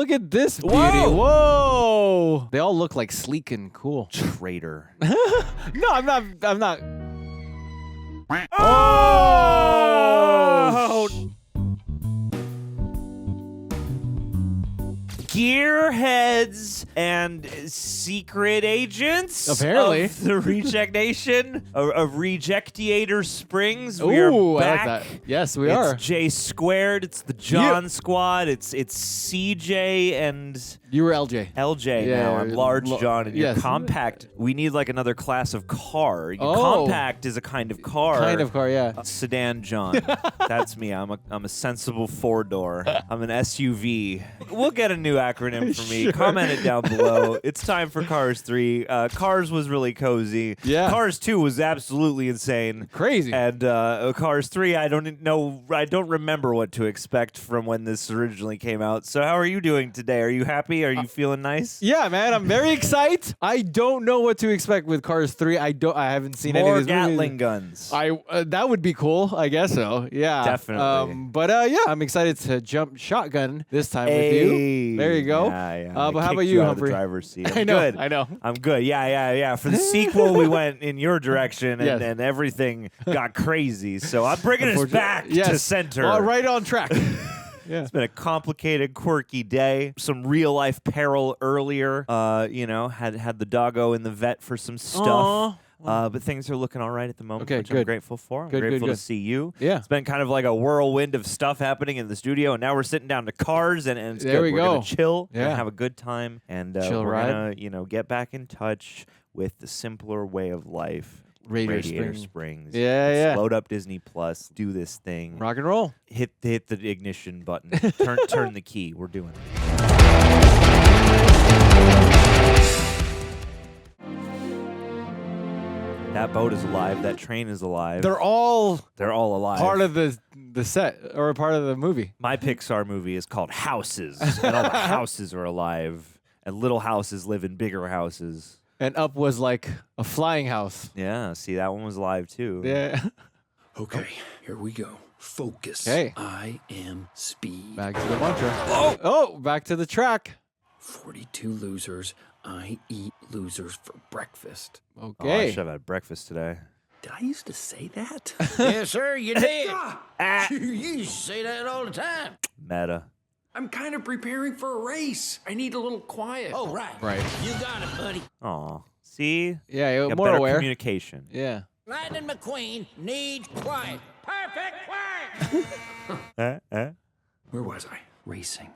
look at this beauty. Whoa! Whoa! They all look like sleek and cool. Traitor. No, I'm not. Oh! Gearheads and secret agents Apparently. of the Reject Nation of Rejectiator Springs. We Ooh, are back. I like that. Yes, we are. It's J Squared. It's the John Squad. It's CJ and You were LJ. LJ Yeah, now. I'm Large John, and you're yes. Compact. We need like another class of car. Oh. Compact is a kind of car. Kind of car, yeah. Sedan John. That's me. I'm a sensible four-door. I'm an SUV. We'll get a new acronym for me. Sure. Comment it down below. It's time for Cars 3. Cars was really cozy. Yeah. Cars 2 was absolutely insane. Crazy. And Cars 3, I don't remember what to expect from when this originally came out. So how are you doing today? Are you happy? Are you feeling nice? Yeah, man, I'm very excited. I don't know what to expect with Cars 3. I haven't seen any of these Gatling movies. guns. That would be cool. I guess so. Yeah, Definitely. But yeah, I'm excited to jump shotgun this time with you. There you go. Yeah. But I how about kicked you, out of the Humphrey? driver's seat. I know. Good. I know. I'm good. Yeah. For the sequel, we went in your direction, and, Yes. and everything got crazy. So I'm bringing us back to Yes. center. Right on track. Yeah. It's been a complicated, quirky day. Some real life peril earlier. Had the doggo in the vet for some stuff. But things are looking all right at the moment, Okay, which I'm good. grateful for. I'm Good, grateful good. to see you. Yeah. It's been kind of like a whirlwind of stuff happening in the studio, and now we're sitting down to cars, and it's There good. we We're go. gonna chill, we're Yeah. gonna have a good time, and Chill we're ride. gonna, get back in touch with the simpler way of life. Radiator Springs. Yeah, Let's yeah. Load up Disney Plus. Do this thing. Rock and roll. Hit the ignition button. Turn the key. We're doing it. That boat is alive. That train is alive. They're all alive. part of the set or part of the movie. My Pixar movie is called Houses, and all the houses are alive, and little houses live in bigger houses. And Up was like a flying house. Yeah, see, that one was alive too. Yeah. Okay, here we go. Focus. Okay. I am speed. Back to the mantra. Oh, back to the track. 42 losers. I eat losers for breakfast. Oh, I Okay. should have had breakfast today. Did I used to say that? Yes, sir, you did. Ah, You used to say that all the time. meta. I'm kind of preparing for a race. I need a little quiet. Oh, right. Right. You got it, buddy. Aw, see? Yeah, Got more better aware. communication. Yeah. Lightning McQueen needs quiet. Perfect quiet. Where was I? Racing.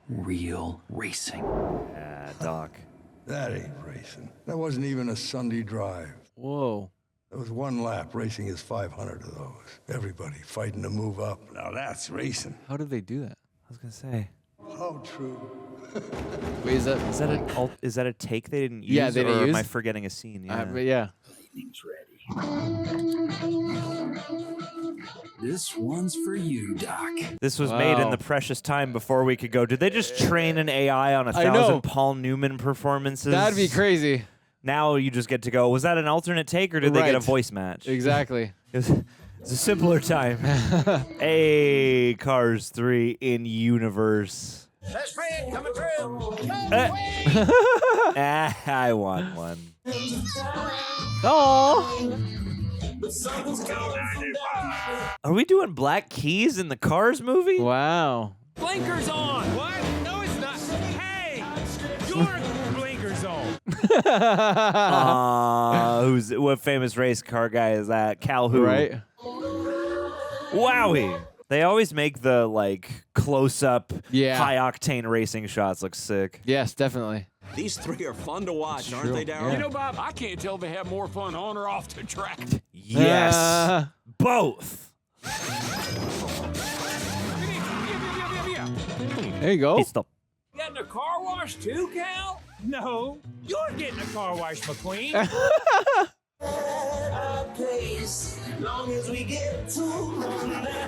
Real racing. Ah, Doc. That ain't racing. That wasn't even a Sunday drive. Whoa. That was one lap. Racing is 500 of those. Everybody fighting to move up. Now that's racing. How did they do that? I was gonna say, How true. Wait, is that is that a take they didn't use? Yeah, they didn't or use. am I forgetting a scene? Yeah. But yeah. Lightning's ready. This one's for you, Doc. This was made in Wow. the precious time before we could go. Did they just train an AI on I know. 1,000 Paul Newman performances? That'd be crazy. Now you just get to go. Was that an alternate take, or did they get a Right. voice match? Exactly. It's a simpler time. Hey, Cars 3 in universe. That's Fred coming through. I want one. Oh. Are we doing Black Keys in the Cars movie? Wow. Blinkers on! What? No, it's not. Hey! Your blinkers on! What famous race car guy is that? Cal who? Right. Wowie. They always make the close-up, Yeah. high-octane racing shots look sick. Yes, definitely. These three are fun to watch, aren't True. they, Darryl? Yeah. You know, Bob, I can't tell if they have more fun on or off the track. Yes, both. There you go. It's the Getting a car wash too, Cal? No, you're getting a car wash, McQueen.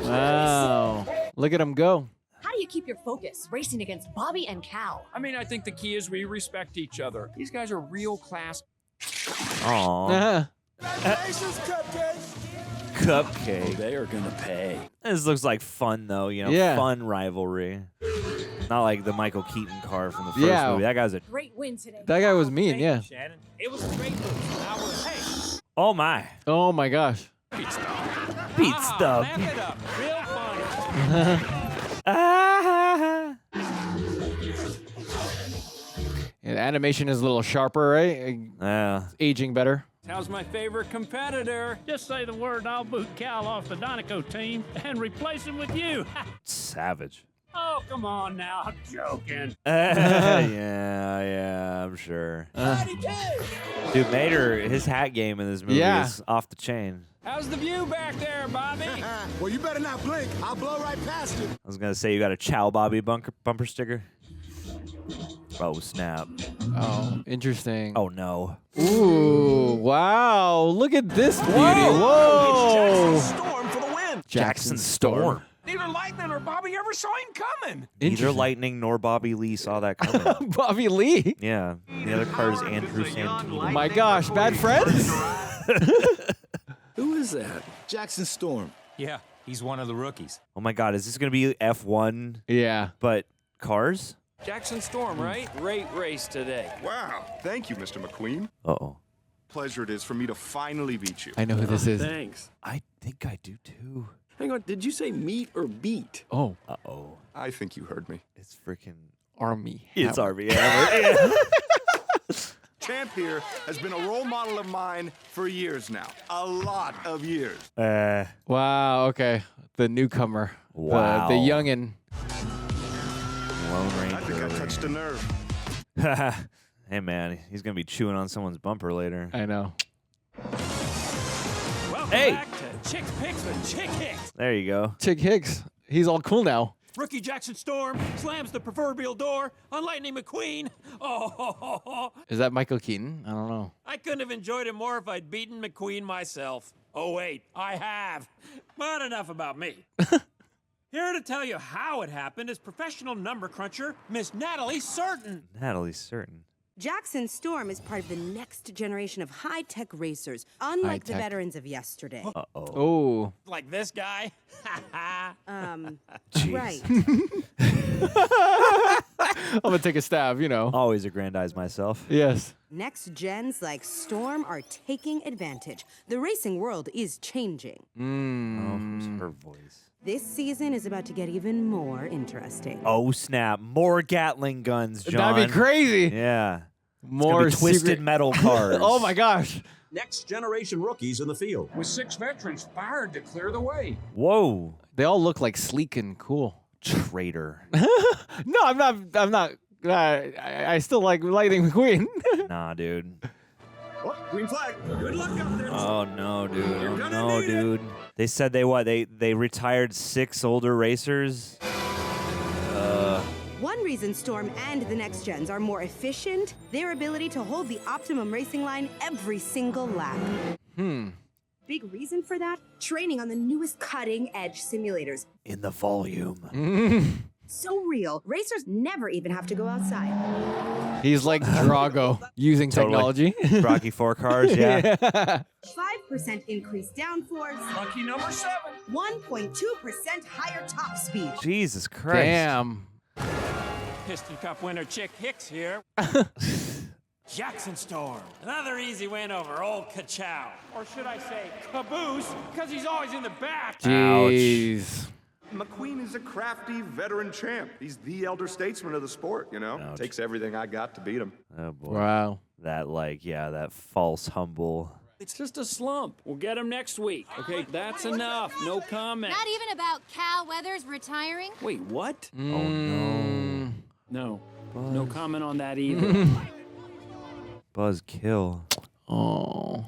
Wow. Look at him go. How do you keep your focus racing against Bobby and Cal? I mean, I think the key is we respect each other. These guys are real class. Aw. Cupcake. Cupcake. They are gonna pay. This looks like fun, though. Yeah. Fun rivalry. Not like the Michael Keaton car from the first movie. That guy's a. Great win today. That guy was mean, yeah. Shannon, it was a great move. Now we're, hey, Oh my. Oh my gosh. Beat laugh stuff. it up. Real funny. Ah. Yeah, the animation is a little sharper, right? Yeah. Aging better. How's my favorite competitor? Just say the word, I'll boot Cal off the Donico team and replace him with you. Savage. Oh, come on now. I'm joking. Yeah, I'm sure. Dude, Mater, his hat game in this movie is off the chain. How's the view back there, Bobby? Well, you better not blink. I'll blow right past you. I was gonna say you got a Chow Bobby bumper sticker. Oh snap! Oh, interesting. Oh no! Ooh, wow! Look at this beauty! Whoa! Storm for the win. Jackson Storm. Neither Lightning or Bobby ever saw him coming. Neither Lightning nor Bobby Lee saw that coming. Bobby Lee. Yeah, the other car is Andrew Santino. Oh my gosh, bad friends? Who is that? Jackson Storm. Yeah, he's one of the rookies. Oh my God, is this gonna be F1 Yeah. but cars? Jackson Storm, right? Great race today. Wow. Thank you, Mr. McQueen. Uh-oh. Pleasure it is for me to finally beat you. I know who this is. Thanks. I think I do too. Hang on, did you say meet or beat? Oh, Uh-oh. I think you heard me. It's freaking... Army. It's Hammer. RB Hammer. Yeah. Champ here has been a role model of mine for years now. A lot of years. Wow, okay. The newcomer. Wow. The youngin'. Lone I think I Ranger. touched a nerve. Hey man, he's gonna be chewing on someone's bumper later. I know. Welcome Hey. back to Chick Picks with Chick Hicks. There you go. Chick Hicks. He's all cool now. Rookie Jackson Storm slams the proverbial door on Lightning McQueen. Oh, Is that Michael Keaton? I don't know. I couldn't have enjoyed it more if I'd beaten McQueen myself. Oh, wait, I have. But enough about me. Here to tell you how it happened is professional number cruncher, Miss Natalie Certain. Natalie's certain. Jackson Storm is part of the next generation of high-tech racers, unlike the High-tech. veterans of yesterday. Uh-oh. Oh. Like this guy. Jeez. Right. I'm going to take a stab, you know. Always aggrandize myself. Yes. Next gens like Storm are taking advantage. The racing world is changing. Oh, who's her voice? This season is about to get even more interesting. Oh snap! More Gatling guns, John. That'd be crazy. Yeah. More It's gonna be twisted secret- metal cars. Oh my gosh. Next generation rookies in the field. With 6 veterans fired to clear the way. Whoa. They all look like sleek and cool. Traitor. No, I'm not. I still like Lightning McQueen. Nah, dude. Oh, green flag. Good luck out there. Oh no, dude. You're Oh gonna no, need it. dude. They said they retired 6 older racers. One reason Storm and the next gens are more efficient, their ability to hold the optimum racing line every single lap. Big reason for that? Training on the newest cutting-edge simulators. In the volume. So real, racers never even have to go outside. He's like Drago using Totally. technology. Rocky IV cars, yeah. 5% increased downforce, Lucky number 7. 1.2% higher top speed. Jesus Christ. Damn. Piston Cup winner Chick Hicks here. Jackson Storm. Another easy win over old Ka-Chow. Or should I say Caboose, because he's always in the back. Jeez. McQueen is a crafty veteran champ. He's the elder statesman of the sport, you know? Ouch. Takes everything I got to beat him. Oh boy. Wow. That false humble. It's just a slump. We'll get him next week. Okay, that's enough. No comment. Not even about Cal Weathers retiring? Wait, what? Oh no. No. No comment on that either. Buzz kill. Oh.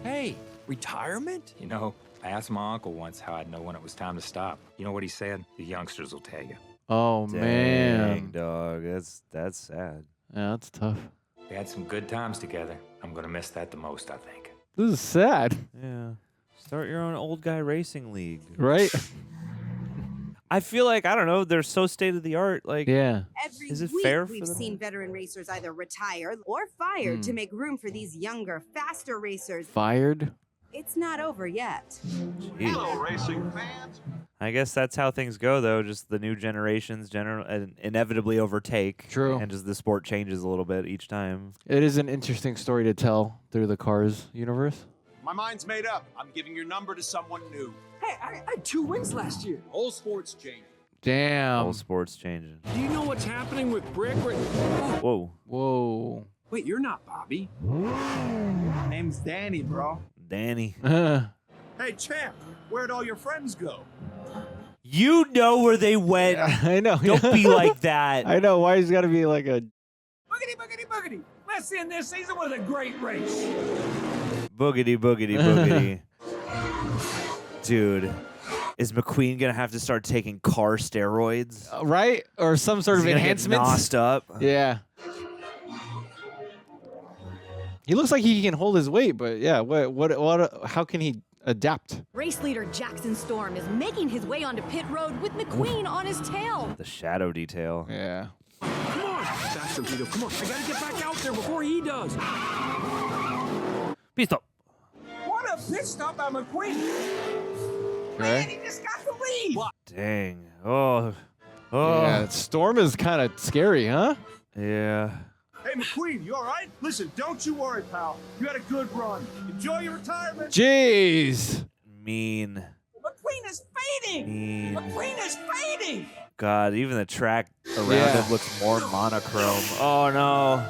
Hey, retirement? You know, I asked my uncle once how I'd know when it was time to stop. You know what he said? The youngsters will tell you. Oh Dang, man. dog. That's sad. Yeah, that's tough. We had some good times together. I'm gonna miss that the most, I think. This is sad, Yeah. Start your own old guy racing league. right? I feel like, I don't know, they're so state of the art. Like, Yeah. Every Is it week fair for we've them? seen veteran racers either retire or fired to make room for these younger, faster racers. Fired. It's not over yet. geez. racing fans. I guess that's how things go, though. Just the new generations inevitably overtake. True. And just the sport changes a little bit each time. It is an interesting story to tell through the Cars universe. My mind's made up. I'm giving your number to someone new. Hey, I had 2 wins last year. Whole sport's changing. Damn. Whole sport's changing. Do you know what's happening with Brick? Whoa. Whoa. Wait, you're not Bobby. Name's Danny, bro. Danny. Hey, champ, where'd all your friends go? You know where they went. I know. Don't be like that. I know. Why he's got to be like a... Boogity, boogity, boogity. Let's end this season with a great race. Boogity, boogity, boogity. Dude, is McQueen going to have to start taking car steroids? Right? Or some sort of enhancements? Get nosed up? Yeah. He looks like he can hold his weight, but yeah, how can he adapt? Race leader Jackson Storm is making his way onto pit road with McQueen on his tail. The shadow detail. Yeah. Come on, faster, Vito. Come on. I gotta get back out there before he does. Pit stop. What a pit stop by McQueen. Man, he just got the lead. Dang. Oh. Yeah, Storm is kind of scary, huh? Yeah. Hey, McQueen, you all right? Listen, don't you worry, pal. You had a good run. Enjoy your retirement. Jeez. Mean. McQueen is fading. Mean. McQueen is fading. God, even the track around him looks more monochrome. Oh, no.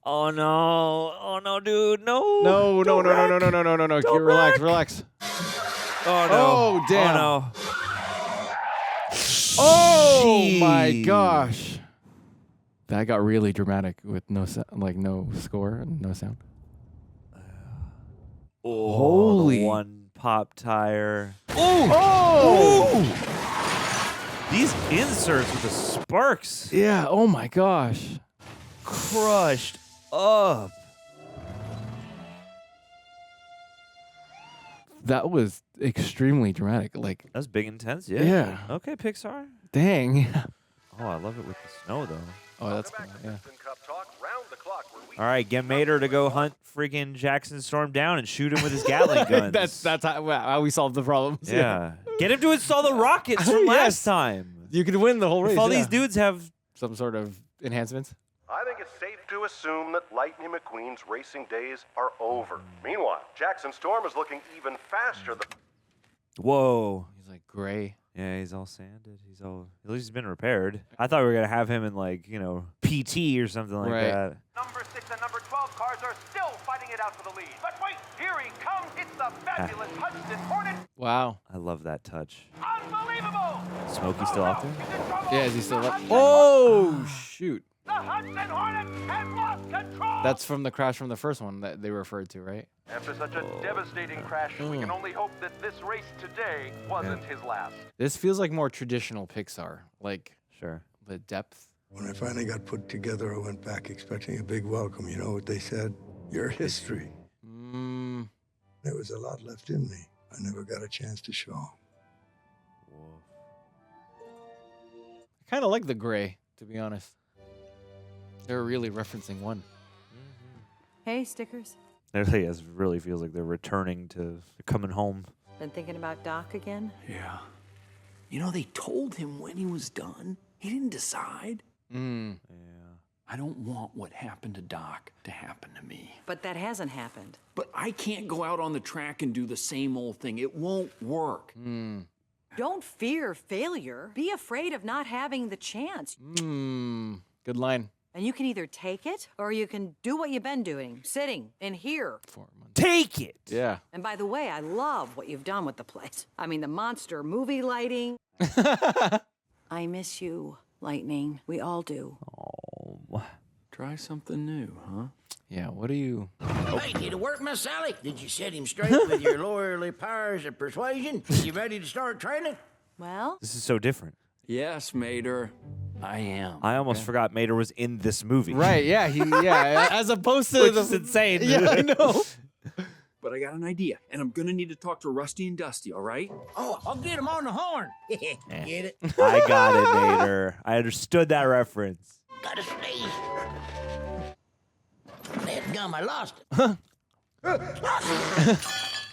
Oh, no. Oh, no, dude. No. No. Relax. Oh, no. Oh, damn. Oh, no. Oh, my gosh. That got really dramatic with no score and no sound. Oh, Holy. One pop tire. Oh! These inserts with the sparks. Yeah, oh my gosh. Crushed up. That was extremely dramatic. Like, That was big intense, yeah. Yeah. Okay, Pixar. dang. Oh, I love it with the snow, though. Oh, that's cool. Yeah. All right, get Mater to go hunt freaking Jackson Storm down and shoot him with his Gatling guns. that's how we solved the problems. Yeah. Get him to install the rockets from last time. You could win the whole race. If all these dudes have some sort of enhancements. I think it's safe to assume that Lightning McQueen's racing days are over. Meanwhile, Jackson Storm is looking even faster than... Whoa. He's like gray. Yeah, he's all sanded. At least he's been repaired. I thought we were going to have him in, like, PT or something like that. Number 6 and number 12 cars are still fighting it out for the lead. But wait, here he comes. It's the fabulous Hudson Hornet. Wow. I love that touch. Unbelievable. Smokey still out there? Yeah, is he still up? Oh, shoot. The Hudson Hornet has lost control. That's from the crash from the first one that they referred to, right? After such a devastating crash, we can only hope that this race today wasn't his last. This feels like more traditional Pixar. Like, sure, the depth. When I finally got put together, I went back expecting a big welcome. You know what they said? Your history. There was a lot left in me. I never got a chance to show. I kind of like the gray, to be honest. They're really referencing one. Hey, Stickers. It really feels like they're returning to coming home. Been thinking about Doc again? Yeah. You know, they told him when he was done. He didn't decide. Yeah. I don't want what happened to Doc to happen to me. But that hasn't happened. But I can't go out on the track and do the same old thing. It won't work. Don't fear failure. Be afraid of not having the chance. Good line. And you can either take it or you can do what you've been doing, sitting in here. Take it! Yeah. And by the way, I love what you've done with the place. I mean, the monster movie lighting. I miss you, Lightning. We all do. Oh. Try something new, huh? Yeah, what do you... Hey, did it work, Miss Sally? Did you set him straight with your lawyerly powers of persuasion? You ready to start training? Well... This is so different. Yes, Mater. I am. I almost forgot Mater was in this movie. Right, yeah, as opposed to... Which is insane. Yeah, I know. But I got an idea, and I'm gonna need to talk to Rusty and Dusty, all right? Oh, I'll get him on the horn. Get it? I got it, Mater. I understood that reference. Gotta sneeze. That gum, I lost it.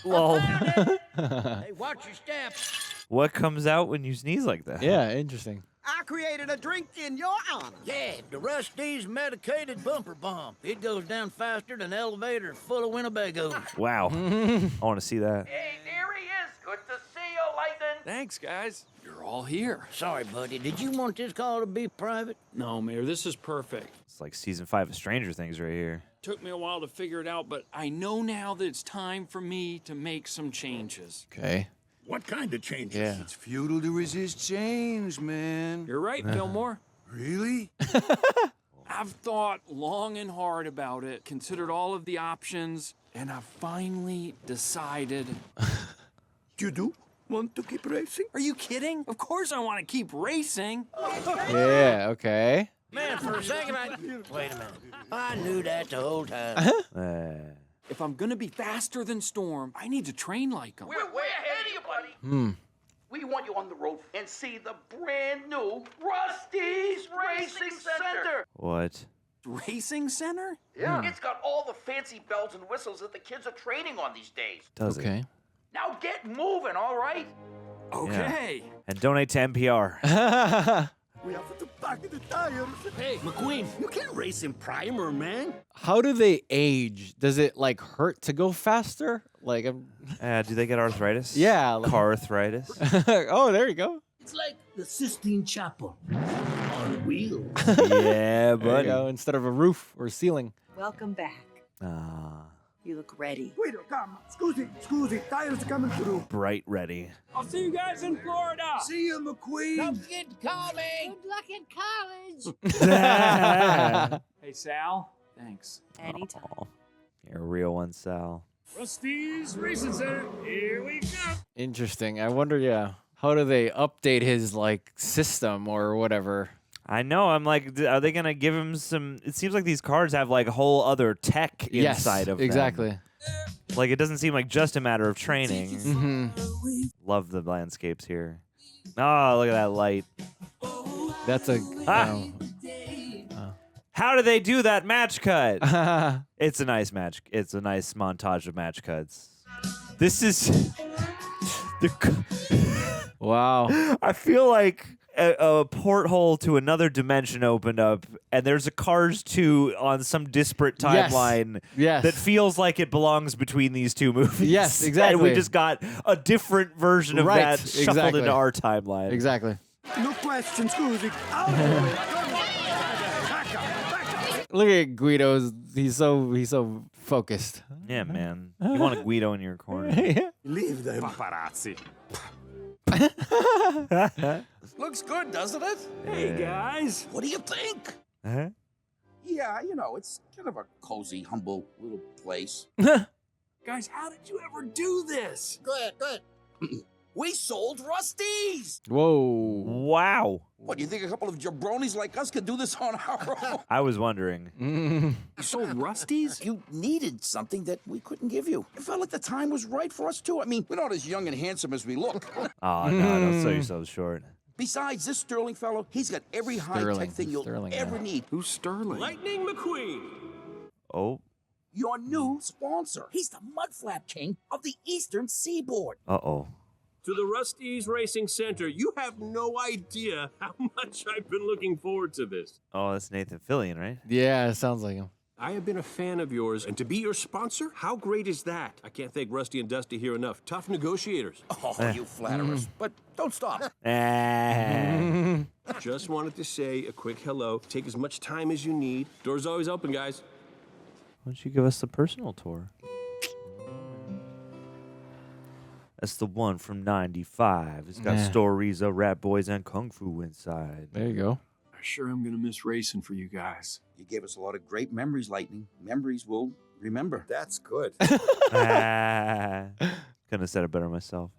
Lol. Hey, watch your step. What comes out when you sneeze like that? Yeah, interesting. I created a drink in your honor. Yeah, the Rusty's medicated bumper bomb. It goes down faster than an elevator full of Winnebagos. Wow. I want to see that. Hey, there he is. Good to see you, Lightning. Thanks, guys. You're all here. Sorry, buddy. Did you want this call to be private? No, Mayor, this is perfect. It's like season 5 of Stranger Things right here. Took me a while to figure it out, but I know now that it's time for me to make some changes. Okay. What kind of changes? Yeah. It's futile to resist change, man. You're right, Fillmore. Really? I've thought long and hard about it, considered all of the options, and I've finally decided. You do want to keep racing? Are you kidding? Of course I want to keep racing. Yeah, okay. Man, for a second, Wait a minute. I knew that the whole time. If I'm gonna be faster than Storm, I need to train like him. We're way ahead of you, buddy. We want you on the road and see the brand new Rusty's Racing Center. What? Racing Center? Yeah. It's got all the fancy bells and whistles that the kids are training on these days. Does Okay. it? Now get moving, all right? Okay. Yeah. And donate to NPR. We have to back the tires. Hey, McQueen, you can't race in primer, man. How do they age? Does it like hurt to go faster? Like, Do they get arthritis? Yeah. Like... Car arthritis? Oh, there you go. It's like the Sistine Chapel on wheels. Yeah, There you buddy. go, instead of a roof or ceiling. Welcome back. You look ready. Wait, come. Scusi. Tires coming through. Bright ready. I'll see you guys in Florida. See you, McQueen. Don't forget to call me. Good luck in college. Hey, Sal. Thanks. Anytime. You're a real one, Sal. Rusty's Racing Center. Here we go. Interesting. I wonder, yeah, how do they update his like system or whatever? I know. I'm like, are they gonna give him some? It seems like these cars have like whole other tech inside of them. Exactly. Like it doesn't seem like just a matter of training. Love the landscapes here. Oh, look at that light. That's a. How do they do that match cut? It's a nice match. It's a nice montage of match cuts. This is Wow. I feel like a porthole to another dimension opened up, and there's a Cars 2 on some disparate timeline that feels like it belongs between these two movies. Yes, exactly. And we just got a different version of that shuffled into our timeline. Exactly. No question, Scusi. Look at Guido's. He's so focused. Yeah, man. You want a Guido in your corner. Leave them. Paparazzi. Looks good, doesn't it? Hey, guys. What do you think? Uh-huh. Yeah, you know, it's kind of a cozy, humble little place. Guys, how did you ever do this? Go ahead. We sold Rusty's! Whoa. Wow. What, you think a couple of jabronis like us could do this on our own? I was wondering. You sold Rusty's? You needed something that we couldn't give you. It felt like the time was right for us, too. I mean, we're not as young and handsome as we look. Oh, no, don't sell yourselves short. Besides, this Sterling fellow, he's got every high-tech thing you'll ever need. Who's Sterling? Lightning McQueen. Oh. Your new sponsor. He's the mudflap king of the Eastern Seaboard. Uh-oh. To the Rusty's Racing Center. You have no idea how much I've been looking forward to this. Oh, that's Nathan Fillion, right? Yeah, it sounds like him. I have been a fan of yours, and to be your sponsor, how great is that? I can't thank Rusty and Dusty here enough. Tough negotiators. Oh, you flatterers. But don't stop. Just wanted to say a quick hello. Take as much time as you need. Door's always open, guys. Why don't you give us the personal tour? That's the one from 95. It's got stories of Rat Boys and Kung Fu inside. There you go. I sure am going to miss racing for you guys. You gave us a lot of great memories, Lightning. Memories we'll remember. That's good. Couldn't have said it better myself.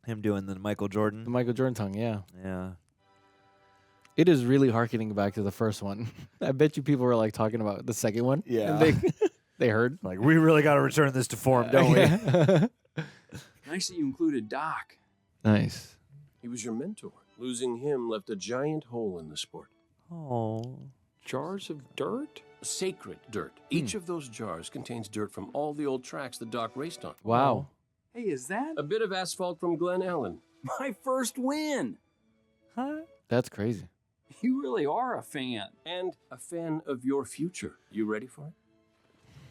Him doing the Michael Jordan. The Michael Jordan tongue, yeah. Yeah. It is really harkening back to the first one. I bet you people were like talking about the second one. Yeah. And they heard. Like, we really got to return this to form, don't we? Nice that you included Doc. Nice. He was your mentor. Losing him left a giant hole in the sport. Oh. Jars of dirt? Sacred dirt. Each of those jars contains dirt from all the old tracks the Doc raced on. Wow. Hey, is that A bit of asphalt from Glen Ellen. my first win? Huh? That's crazy. You really are a fan. And a fan of your future. You ready for it?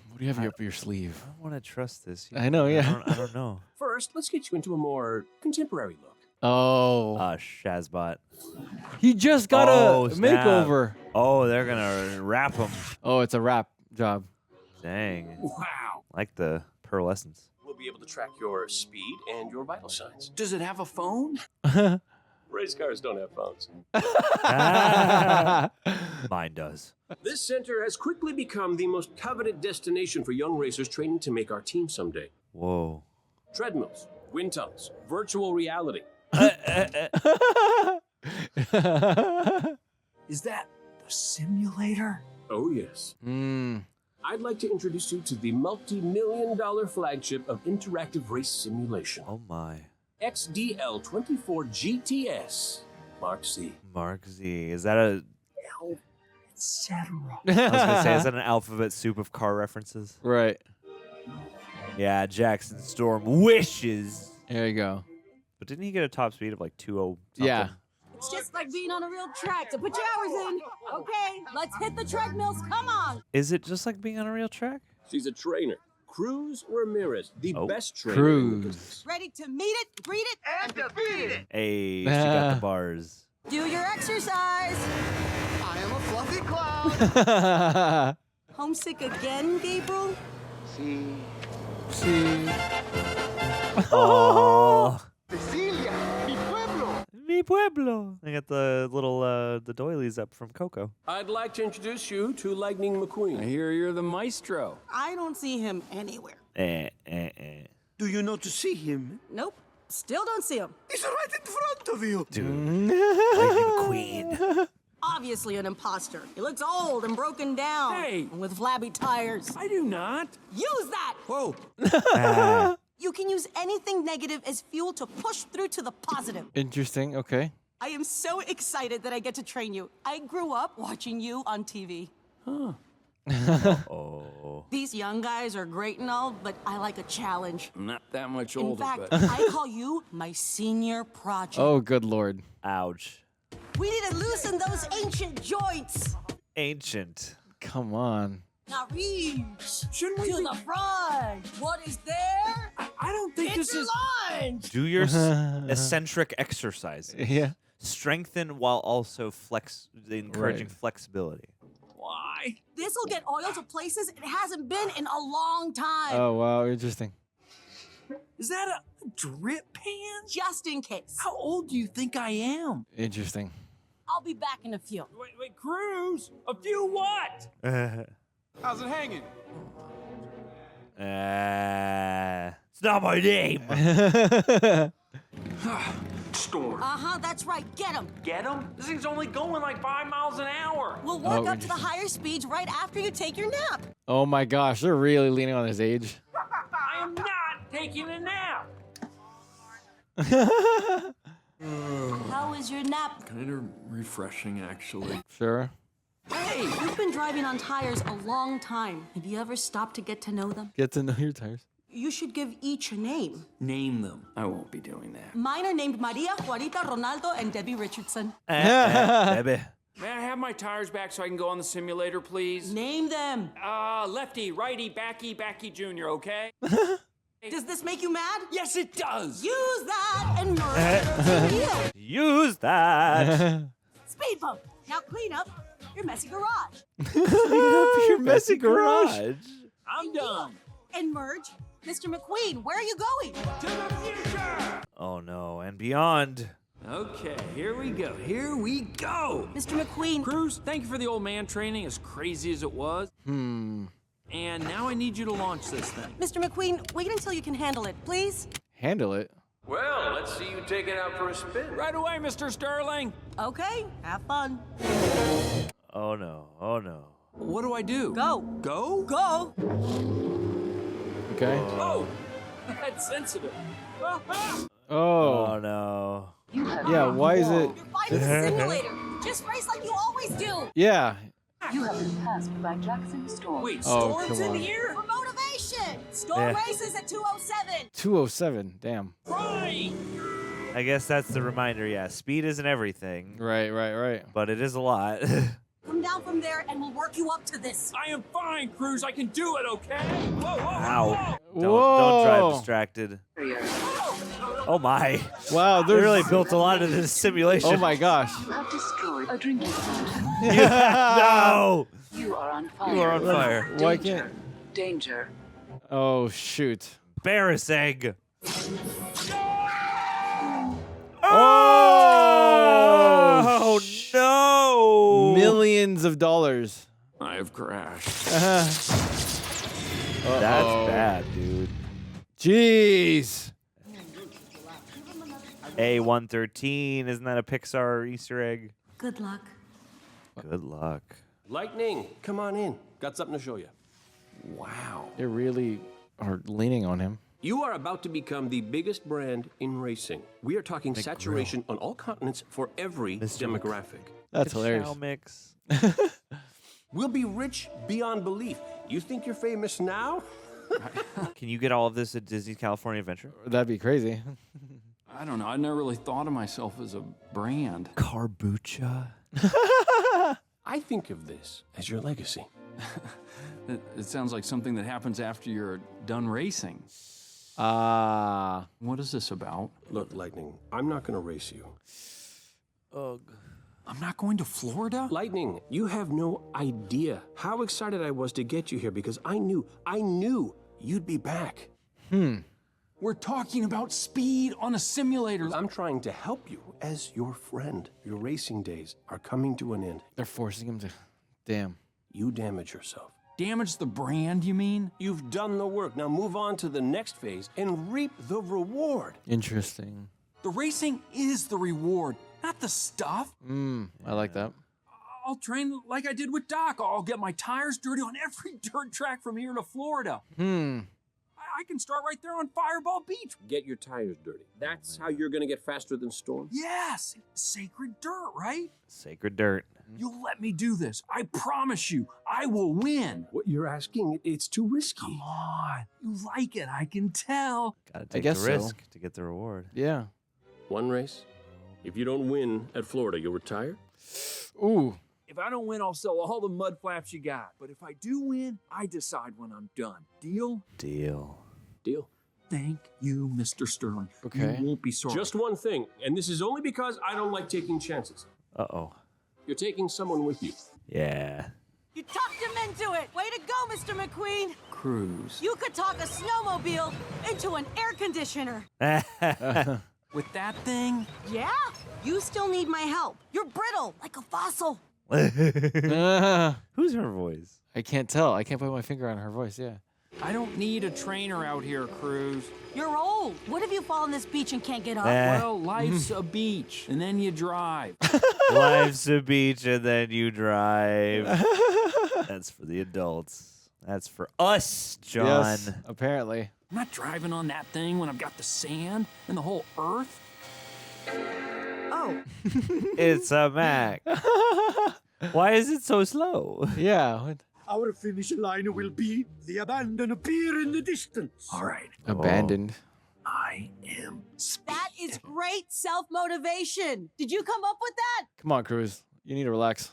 What do you have up your sleeve? I don't want to trust this. I know, yeah. I don't know. First, let's get you into a more contemporary look. Oh. Shazbot. He just got a snap. makeover. Oh, they're going to wrap him. Oh, it's a wrap job. Dang. Wow. Like the pearlescence. We'll be able to track your speed and your vital signs. Does it have a phone? Race cars don't have phones. Mine does. This center has quickly become the most coveted destination for young racers training to make our team someday. Whoa. Treadmills, wind tunnels, virtual reality. Is that the simulator? Oh, yes. Mm. I'd like to introduce you to the multi-million-dollar flagship of interactive race simulation. Oh, my. XDL24 GTS. Mark Z. Mark Z. Is that a... Etc. I was going to say, is that an alphabet soup of car references? Right. Yeah, Jackson Storm wishes. There you go. But didn't he get a top speed of like 2:0 something? Yeah. It's just like being on a real track. So put your hours in. Okay, let's hit the treadmills. Come on. Is it just like being on a real track? She's a trainer. Cruz Ramirez, the best trainer. Cruz. Ready to meet it, greet it, and defeat it. Hey, she got the bars. Do your exercise. I am a fluffy cloud. Homesick again, Gabriel? See. Oh. Cecilia, mi pueblo. Mi pueblo. I got the little the doilies up from Coco. I'd like to introduce you to Lightning McQueen. I hear you're the maestro. I don't see him anywhere. Do you know to see him? Nope. Still don't see him. He's right in front of you. Dude. Lightning McQueen. Obviously an imposter. He looks old and broken down. Hey. And with flabby tires. I do not. Use that! Whoa. You can use anything negative as fuel to push through to the positive. Interesting. Okay. I am so excited that I get to train you. I grew up watching you on TV. Huh. Oh. These young guys are great and all, but I like a challenge. I'm not that much In older, fact, but... I call you my senior project. Oh, good Lord. Ouch. We need to loosen those ancient joints. Ancient. Come on. Now reach to the front. What is there? I don't think this is... lunge. Do your eccentric exercises. Yeah. Strengthen while also encouraging flexibility. Why? This will get oil to places it hasn't been in a long time. Oh, wow. Interesting. Is that a drip pan? Just in case. How old do you think I am? Interesting. I'll be back in a few. Wait, Cruz? A few what? How's it hanging? It's not my name. Storm. Uh-huh, that's right. Get him. Get him? This thing's only going like 5 miles an hour. We'll work up to the higher speeds right after you take your nap. Oh, my gosh. They're really leaning on his age. I am not taking a nap. How was your nap? Kind of refreshing, actually. Sure. Hey, you've been driving on tires a long time. Have you ever stopped to get to know them? Get to know your tires. You should give each a name. Name them. I won't be doing that. Mine are named Maria, Juanita, Ronaldo, and Debbie Richardson. Debbie. May I have my tires back so I can go on the simulator, please? Name them. Lefty, righty, backy, Jr., okay? Does this make you mad? Yes, it does. Use that and merge. Use that. Speed bump. Now clean up your messy garage. Your messy garage. I'm done. And merge. Mr. McQueen, where are you going? To the future! Oh, no. And beyond. Okay, here we go. Here we go. Mr. McQueen. Cruz, thank you for the old man training, as crazy as it was. And now I need you to launch this thing. Mr. McQueen, wait until you can handle it, please. Handle it. Well, let's see you take it out for a spin. Right away, Mr. Sterling. Okay, have fun. Oh, no. Oh, no. What do I do? Go. Go? Go. Okay. Oh, that's sensitive. Oh. Oh, no. Yeah, why is it? You're fighting a simulator. Just race like you always do. Yeah. You have been passed by Jackson Storm. Wait, Oh, Storm's come in on. here? For motivation. 207. Store races at 207. 207. Damn. Right. I guess that's the reminder. Yeah, speed isn't everything. Right. But it is a lot. Come down from there and we'll work you up to this. I am fine, Cruz. I can do it, okay? Whoa, whoa, Ow. whoa. Don't drive distracted. Oh my. Wow, they really built a lot of this simulation. Oh my gosh. You have destroyed a drinking fountain. No. You are on fire. You are on fire. Why can't? Danger. Oh shoot. Embarrassing. Oh no. Millions of dollars. I have crashed. That's bad, dude. Jeez. A113, isn't that a Pixar Easter egg? Good luck. Good luck. Lightning, come on in. Got something to show you. Wow. They really are leaning on him. You are about to become the biggest brand in racing. We are talking saturation on all continents for every demographic. That's hilarious. Chow mix. We'll be rich beyond belief. You think you're famous now? Can you get all of this at Disney's California Adventure? That'd be crazy. I don't know. I never really thought of myself as a brand. Carbucha. I think of this as your legacy. It sounds like something that happens after you're done racing. What is this about? Look, Lightning, I'm not going to race you. Ugh. I'm not going to Florida? Lightning, you have no idea how excited I was to get you here because I knew you'd be back. We're talking about speed on a simulator. I'm trying to help you as your friend. Your racing days are coming to an end. They're forcing him to. Damn. You damage yourself. Damage the brand, you mean? You've done the work. Now move on to the next phase and reap the reward. Interesting. The racing is the reward, not the stuff. I like that. I'll train like I did with Doc. I'll get my tires dirty on every dirt track from here to Florida. I can start right there on Fireball Beach. Get your tires dirty. That's how you're going to get faster than Storm? Yes, sacred dirt, right? Sacred dirt. You'll let me do this. I promise you, I will win. What you're asking, it's too risky. Come on. You like it, I can tell. Gotta take guess the so. risk to get the reward. Yeah. One race. If you don't win at Florida, you'll retire? Ooh. If I don't win, I'll sell all the mud flaps you got. But if I do win, I decide when I'm done. Deal? Deal. Deal. Thank you, Mr. Sterling. Okay. You won't be sorry. Just one thing, and this is only because I don't like taking chances. Uh-oh. You're taking someone with you. Yeah. You talked him into it. Way to go, Mr. McQueen. Cruz. You could talk a snowmobile into an air conditioner. With that thing? Yeah. You still need my help. You're brittle, like a fossil. Who's her voice? I can't tell. I can't put my finger on her voice. Yeah. I don't need a trainer out here, Cruz. You're old. What if you fall on this beach and can't get up? Well, life's a beach, and then you drive. Life's a beach and then you drive. That's for the adults. That's for us, John. Yes, apparently. I'm not driving on that thing when I've got the sand and the whole earth. Oh. It's a Mac. Why is it so slow? Yeah. What? Our finish line will be the abandoned pier in the distance. All right. Abandoned. I am speed. That is great self-motivation. Did you come up with that? Come on, Cruz. You need to relax.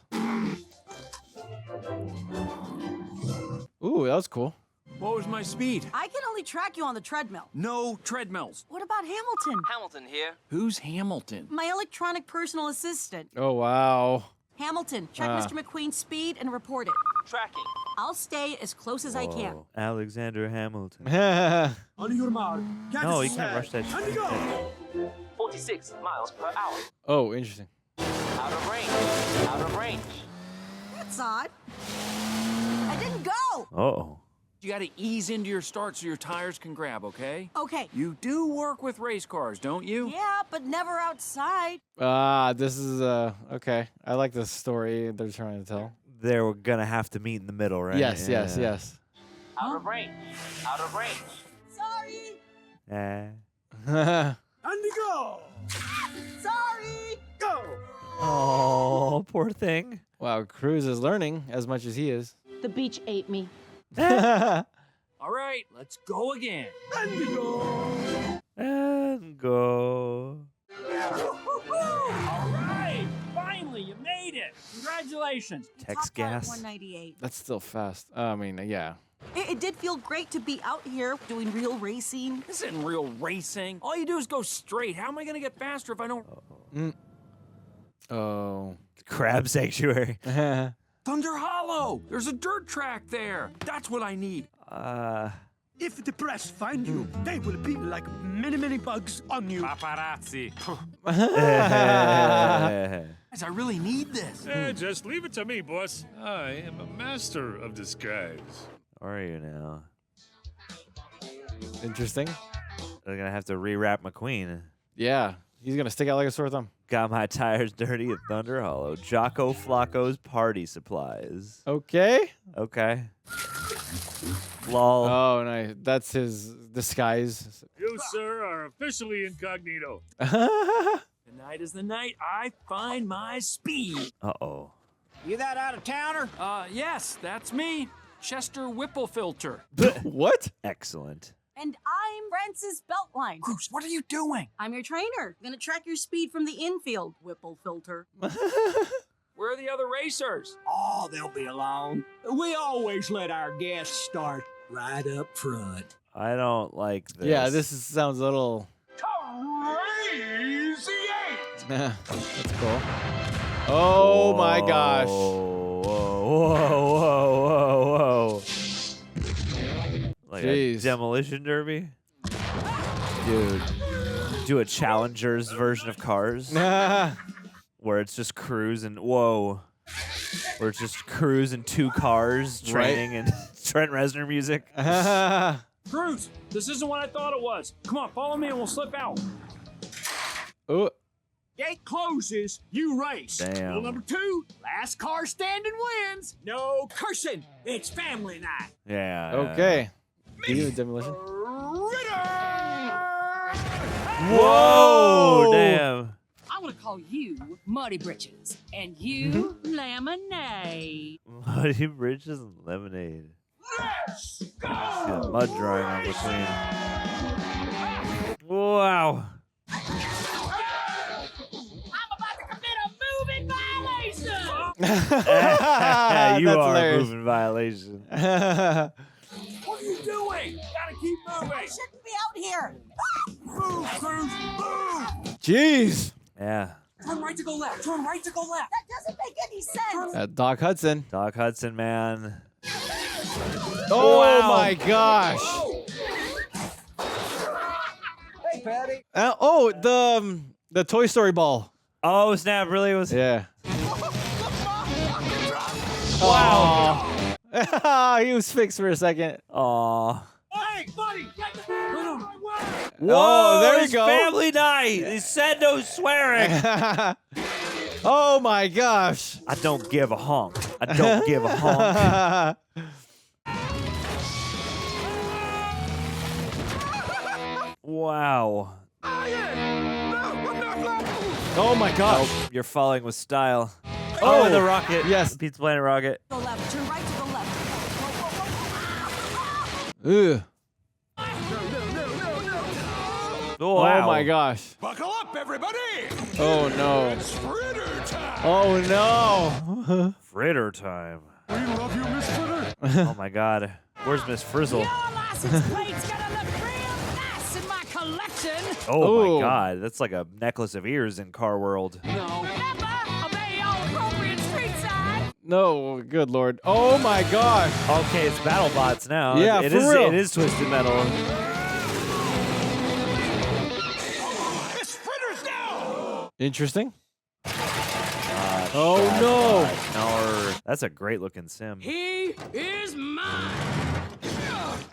Ooh, that was cool. What was my speed? I can only track you on the treadmill. No treadmills. What about Hamilton? Hamilton here. Who's Hamilton? My electronic personal assistant. Oh, wow. Hamilton, check Mr. McQueen's speed and report it. Tracking. I'll stay as close as I can. Whoa. Alexander Hamilton. On your mark. No, you can't rush that And shit. go. 46 miles per hour. Oh, interesting. Out of range. Out of range. That's odd. I didn't go. Uh-oh. You got to ease into your start so your tires can grab, okay? Okay. You do work with race cars, don't you? Yeah, but never outside. This is, okay. I like the story they're trying to tell. They're gonna have to meet in the middle, right? Yes, yes, yes. Out of range. Out of range. Sorry. And go. Sorry. Go. Oh, poor thing. Wow, Cruz is learning as much as he is. The beach ate me. All right, let's go again. And go. All right, finally, you made it. Congratulations. Text gas. 198. That's still fast. I mean, yeah. It did feel great to be out here doing real racing. This isn't real racing. All you do is go straight. How am I going to get faster if I don't... Oh. Crab sanctuary. Thunder Hollow! There's a dirt track there. That's what I need. If the press find you, they will be like many, many bugs on you. Paparazzi. Guys, I really need this. Just leave it to me, boss. I am a master of disguise. Are you now? Interesting. They're gonna have to rewrap McQueen. Yeah, he's gonna stick out like a sore thumb. Got my tires dirty at Thunder Hollow. Jocko Flocko's party supplies. Okay. Okay. Lol. Oh, nice. That's his disguise. You, sir, are officially incognito. Tonight is the night I find my speed. Uh-oh. You that out-of-towner? Yes, that's me. Chester Whipplefilter. What? Excellent. And I'm Francis Beltline. Cruz, what are you doing? I'm your trainer. Gonna track your speed from the infield, Whipple filter. Where are the other racers? Oh, they'll be along. We always let our guests start right up front. I don't like this. Yeah, sounds a little... Crazy eight! That's cool. Oh, my gosh. Whoa. Like a demolition derby? Dude. Do a Challengers version of Cars? Where it's just Cruz and... Whoa. Where it's just Cruz and two cars training and Trent Reznor music. Cruz, this isn't what I thought it was. Come on, follow me and we'll slip out. Oh. Gate closes, you race. Damn. Rule number 2, last car standing wins. No cursing. It's family night. Yeah. Okay. Do you demolition? Whoa! Damn. I'm gonna call you Muddy Britches, and you Lemonade. Muddy Britches and Lemonade. Let's go! See the mud drying on between. Wow. You are hilarious. a moving violation. What are you doing? Gotta keep moving. I shouldn't be out here. Move, Cruz, move. Jeez. Yeah. Turn right to go left. Turn right to go left. That doesn't make any sense. Doc Hudson. Doc Hudson, man. Oh, wow. my gosh. Hey, Patty. The Toy Story ball. Oh, snap. Really was... Yeah. Wow. He was fixed for a second. Aw. Hey, buddy, get the hell out of my way! Whoa, there you it's go. family night. He said no swearing. Oh, my gosh. I don't give a honk. I don't give a honk. Wow. Oh, my gosh. Oh, you're falling with style. Oh, the rocket. Yes. Pizza Planet rocket. Go left, turn right to go left. Ugh. Oh, wow. Oh, my gosh. Buckle up, everybody! Oh, no. It's fritter time! Oh, no. Fritter time. We love you, Miss Fritter! Oh, my God. Where's Miss Frizzle? License plate's gonna look real nice in my collection. Oh, Ooh. my God. That's like a necklace of ears in Car World. No. Remember, obey all appropriate street signs. No, good Lord. Oh, my gosh. Okay, it's BattleBots now. Yeah, it for is. real. It is Twisted Metal. Miss Fritter's down! Interesting. Oh, no. No. That's a great looking sim. He is mine.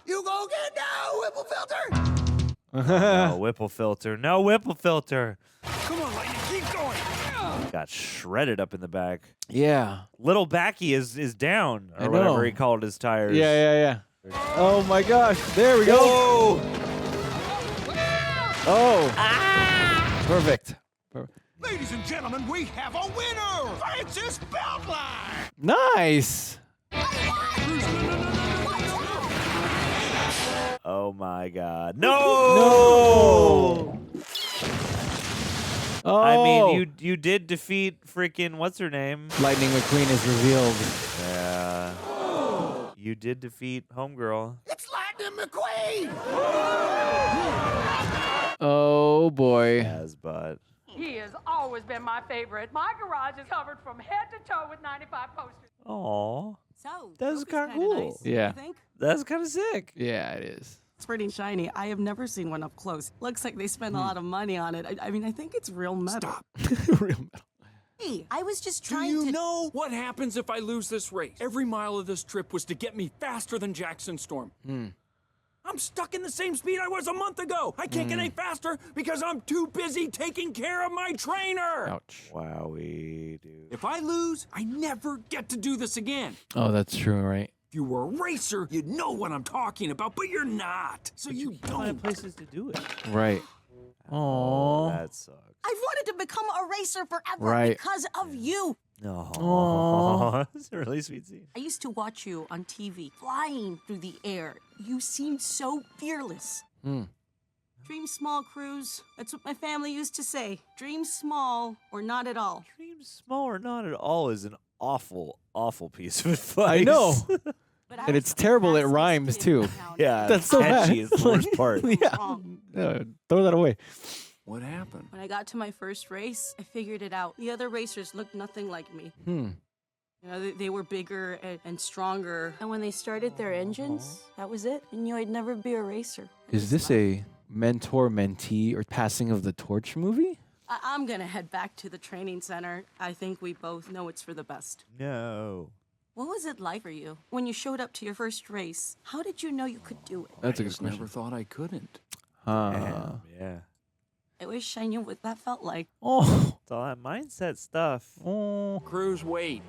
You go get down, Whipple filter. No Whipple filter. No Whipple filter. Come on, Lightning, keep going. Got shredded up in the back. Yeah. Little Backy is down, I or know. whatever he called his tires. Yeah. Oh, my gosh. There we go. Whoa! Oh. Ah! Perfect. Ladies and gentlemen, we have a winner! Francis Beltline! Nice. Oh my God! No! No! Oh. I mean, you did defeat freaking what's her name? Lightning McQueen is revealed. Yeah. You did defeat Homegirl. It's Lightning McQueen! Oh boy. Yes, but. He has always been my favorite. My garage is covered from head to toe with 95 posters. Aw. So, That was kind of cool. nice, Yeah. you think? That's kind of sick. Yeah, it is. It's pretty shiny. I have never seen one up close. Looks like they spend a lot of money on it. I mean, I think it's real metal. Real metal. Hey, I was just Do trying you to... know what happens if I lose this race? Every mile of this trip was to get me faster than Jackson Storm. I'm stuck in the same speed I was a month ago. I can't get any faster because I'm too busy taking care of my trainer. Ouch. Wowie, dude. If I lose, I never get to do this again. Oh, that's true, right? If you were a racer, you'd know what I'm talking about, but you're not. So you Find don't. places to do it. Right. Oh. That sucks. I've wanted to become a racer forever Right. because of you. No. Aw. It's a really sweet scene. I used to watch you on TV, flying through the air. You seemed so fearless. Dream small, Cruz. That's what my family used to say. Dream small or not at all. Dream small or not at all is an awful, awful pice of advice. I know. But I And was it's terrible the it rhymes fastest kid in too. town. Yeah, That's so bad. catchy is the worst part. Yeah. Throw that away. What happened? When I got to my first race, I figured it out. The other racers looked nothing like me. You know, they were bigger and stronger. And when they started their engines, that was it. I knew I'd never be a racer. Is this a mentor-mentee or passing of the torch movie? I'm gonna head back to the training center. I think we both know it's for the best. No. What was it like for you when you showed up to your first race? How did you know you could do it? That's a I good just question. never thought I couldn't. Damn, yeah. I wish I knew what that felt like. Oh. It's all that mindset stuff. Oh. Cruz, wait.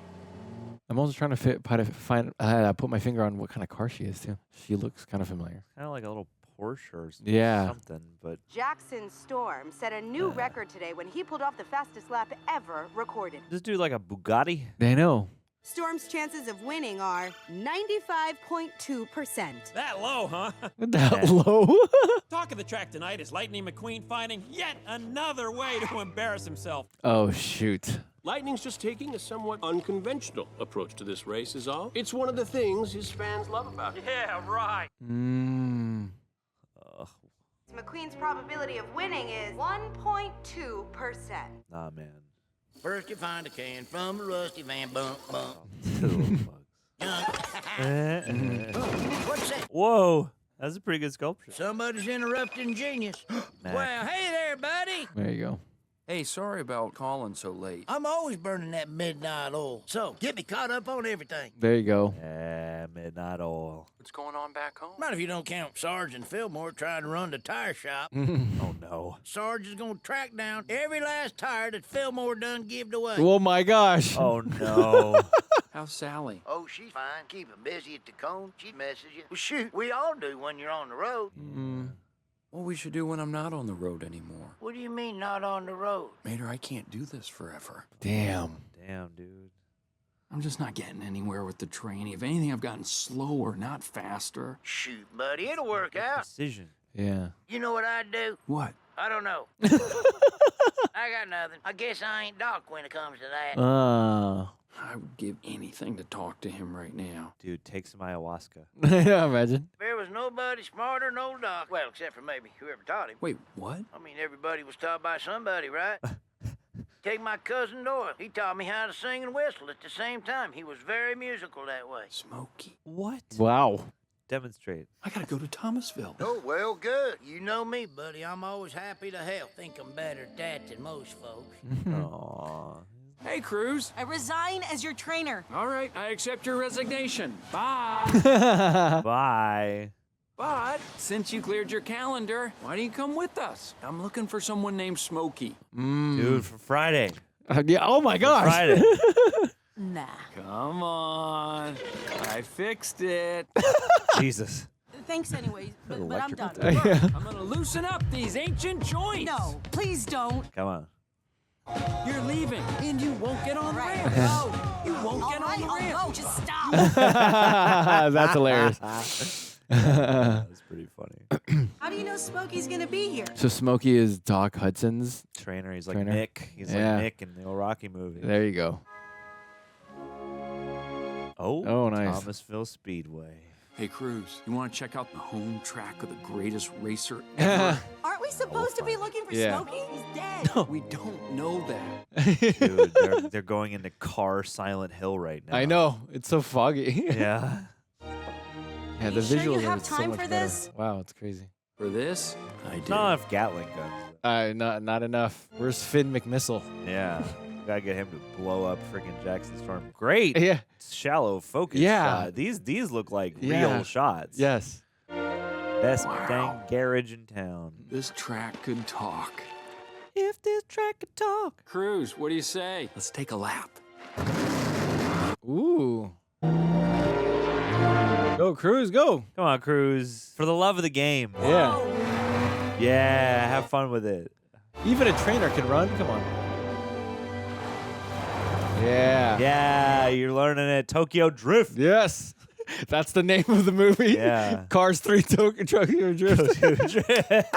I'm also trying to put my finger on what kind of car she is too. She looks kind of familiar. Kind of like a little Porsche or Yeah. something, but Jackson Storm set a new record today when he pulled off the fastest lap ever recorded. this dude like a Bugatti. They know. Storm's chances of winning are 95.2%. That low, huh? That low. Talk of the track tonight is Lightning McQueen finding yet another way to embarrass himself. Oh shoot. Lightning's just taking a somewhat unconventional approach to this race is all. It's one of the things his fans love about it. Yeah, right. McQueen's probability of winning is 1.2%. Nah, man. First you find a can from a rusty van, bump, bump. What's that? Whoa, that's a pretty good sculpture. Somebody's interrupting genius. Well, hey there, buddy. There you go. Hey, sorry about calling so late. I'm always burning that midnight oil. So, get me caught up on everything. There you go. Yeah, midnight oil. What's going on back home? Not if you don't count Sarge and Fillmore trying to run the tire shop. Oh, no. Sarge is going to track down every last tire that Fillmore done gived away. Oh my gosh. Oh, no. How's Sally? Oh, she's fine. Keep her busy at the cone. She messes you. Well, shoot, we all do when you're on the road. What we should do when I'm not on the road anymore? What do you mean not on the road? Mater, I can't do this forever. Damn. Damn, dude. I'm just not getting anywhere with the training. If anything, I've gotten slower, not faster. Shoot, buddy, it'll work out. Precision. Yeah. You know what I'd do? What? I don't know. I got nothing. I guess I ain't Doc when it comes to that. I would give anything to talk to him right now. Dude, take some ayahuasca. Yeah, imagine. There was nobody smarter than old Doc. Well, except for maybe whoever taught him. Wait, what? I mean, everybody was taught by somebody, right? Take my cousin Doyle. He taught me how to sing and whistle at the same time. He was very musical that way. Smokey. What? Wow. Demonstrate. I gotta go to Thomasville. Oh, well, good. You know me, buddy. I'm always happy to help. Think I'm better at that than most folks. Aw. Hey, Cruz. I resign as your trainer. All right, I accept your resignation. Bye. Bye. But since you cleared your calendar, why don't you come with us? I'm looking for someone named Smokey. Dude, for Friday. Yeah. Oh my gosh. Friday. Nah. Come on. I fixed it. Jesus. Thanks anyways, but I'm done. Yeah. I'm gonna loosen up these ancient joints. No, please don't. Come on. You're leaving, and you won't get on the ramp. No. You won't All get right, on the I'll ramp. go. Just stop. That's hilarious. That's pretty funny. How do you know Smokey's gonna be here? So Smokey is Doc Hudson's trainer. He's like trainer? Nick. He's Yeah. like Nick in the old Rocky movie. There you go. Oh, nice. Thomasville Speedway. Hey, Cruz, you want to check out the home track of the greatest racer ever? Aren't we supposed to be looking for Yeah. Smokey? He's dead. We don't know that. Dude, they're going into car Silent Hill right now. I know. It's so foggy. Yeah. Yeah, the sure you visuals have are so time much for better. this? Wow, it's crazy. For this, I did. Not enough Gatling guns. Not enough. Where's Finn McMissile? Yeah. Gotta get him to blow up freaking Jackson Storm. Great. Yeah. Shallow focus Yeah. shot. These look like Yeah. real shots. Yes. Best dang garage in town. This track could talk. If this track could talk. Cruz, what do you say? Let's take a lap. Ooh. Go, Cruz, go. Come on, Cruz. For the love of the game. Yeah. Yeah, have fun with it. Even a trainer can run. Come on. Yeah. Yeah, you're learning it. Tokyo Drift. Yes. That's the name of the movie. Yeah. Cars 3 Tokyo Drift. Death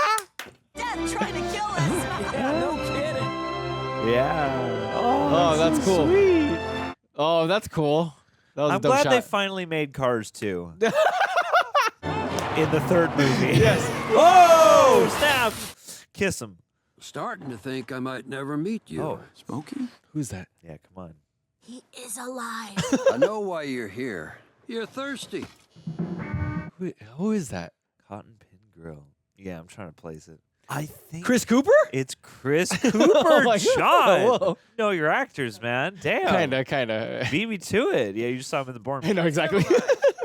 trying to kill us. Yeah, no kidding. Yeah. Oh, that's so cool. Sweet. Oh, that's cool. That was a I'm dope glad shot. they finally made Cars 2. In the third movie. Yes. Oh, snap. Kiss him. Starting to think I might never meet you. Oh. Smokey? Who's that? Yeah, come on. He is alive. I know why you're here. You're thirsty. Who is that? Cotton Pin Grill. Yeah, I'm trying to place it. I think Chris Cooper? it's Chris Cooper, Oh my God. John. Whoa. Know your actors, man. Damn. Kinda. Beat me to it. Yeah, you just saw him in the Bourne. I know exactly.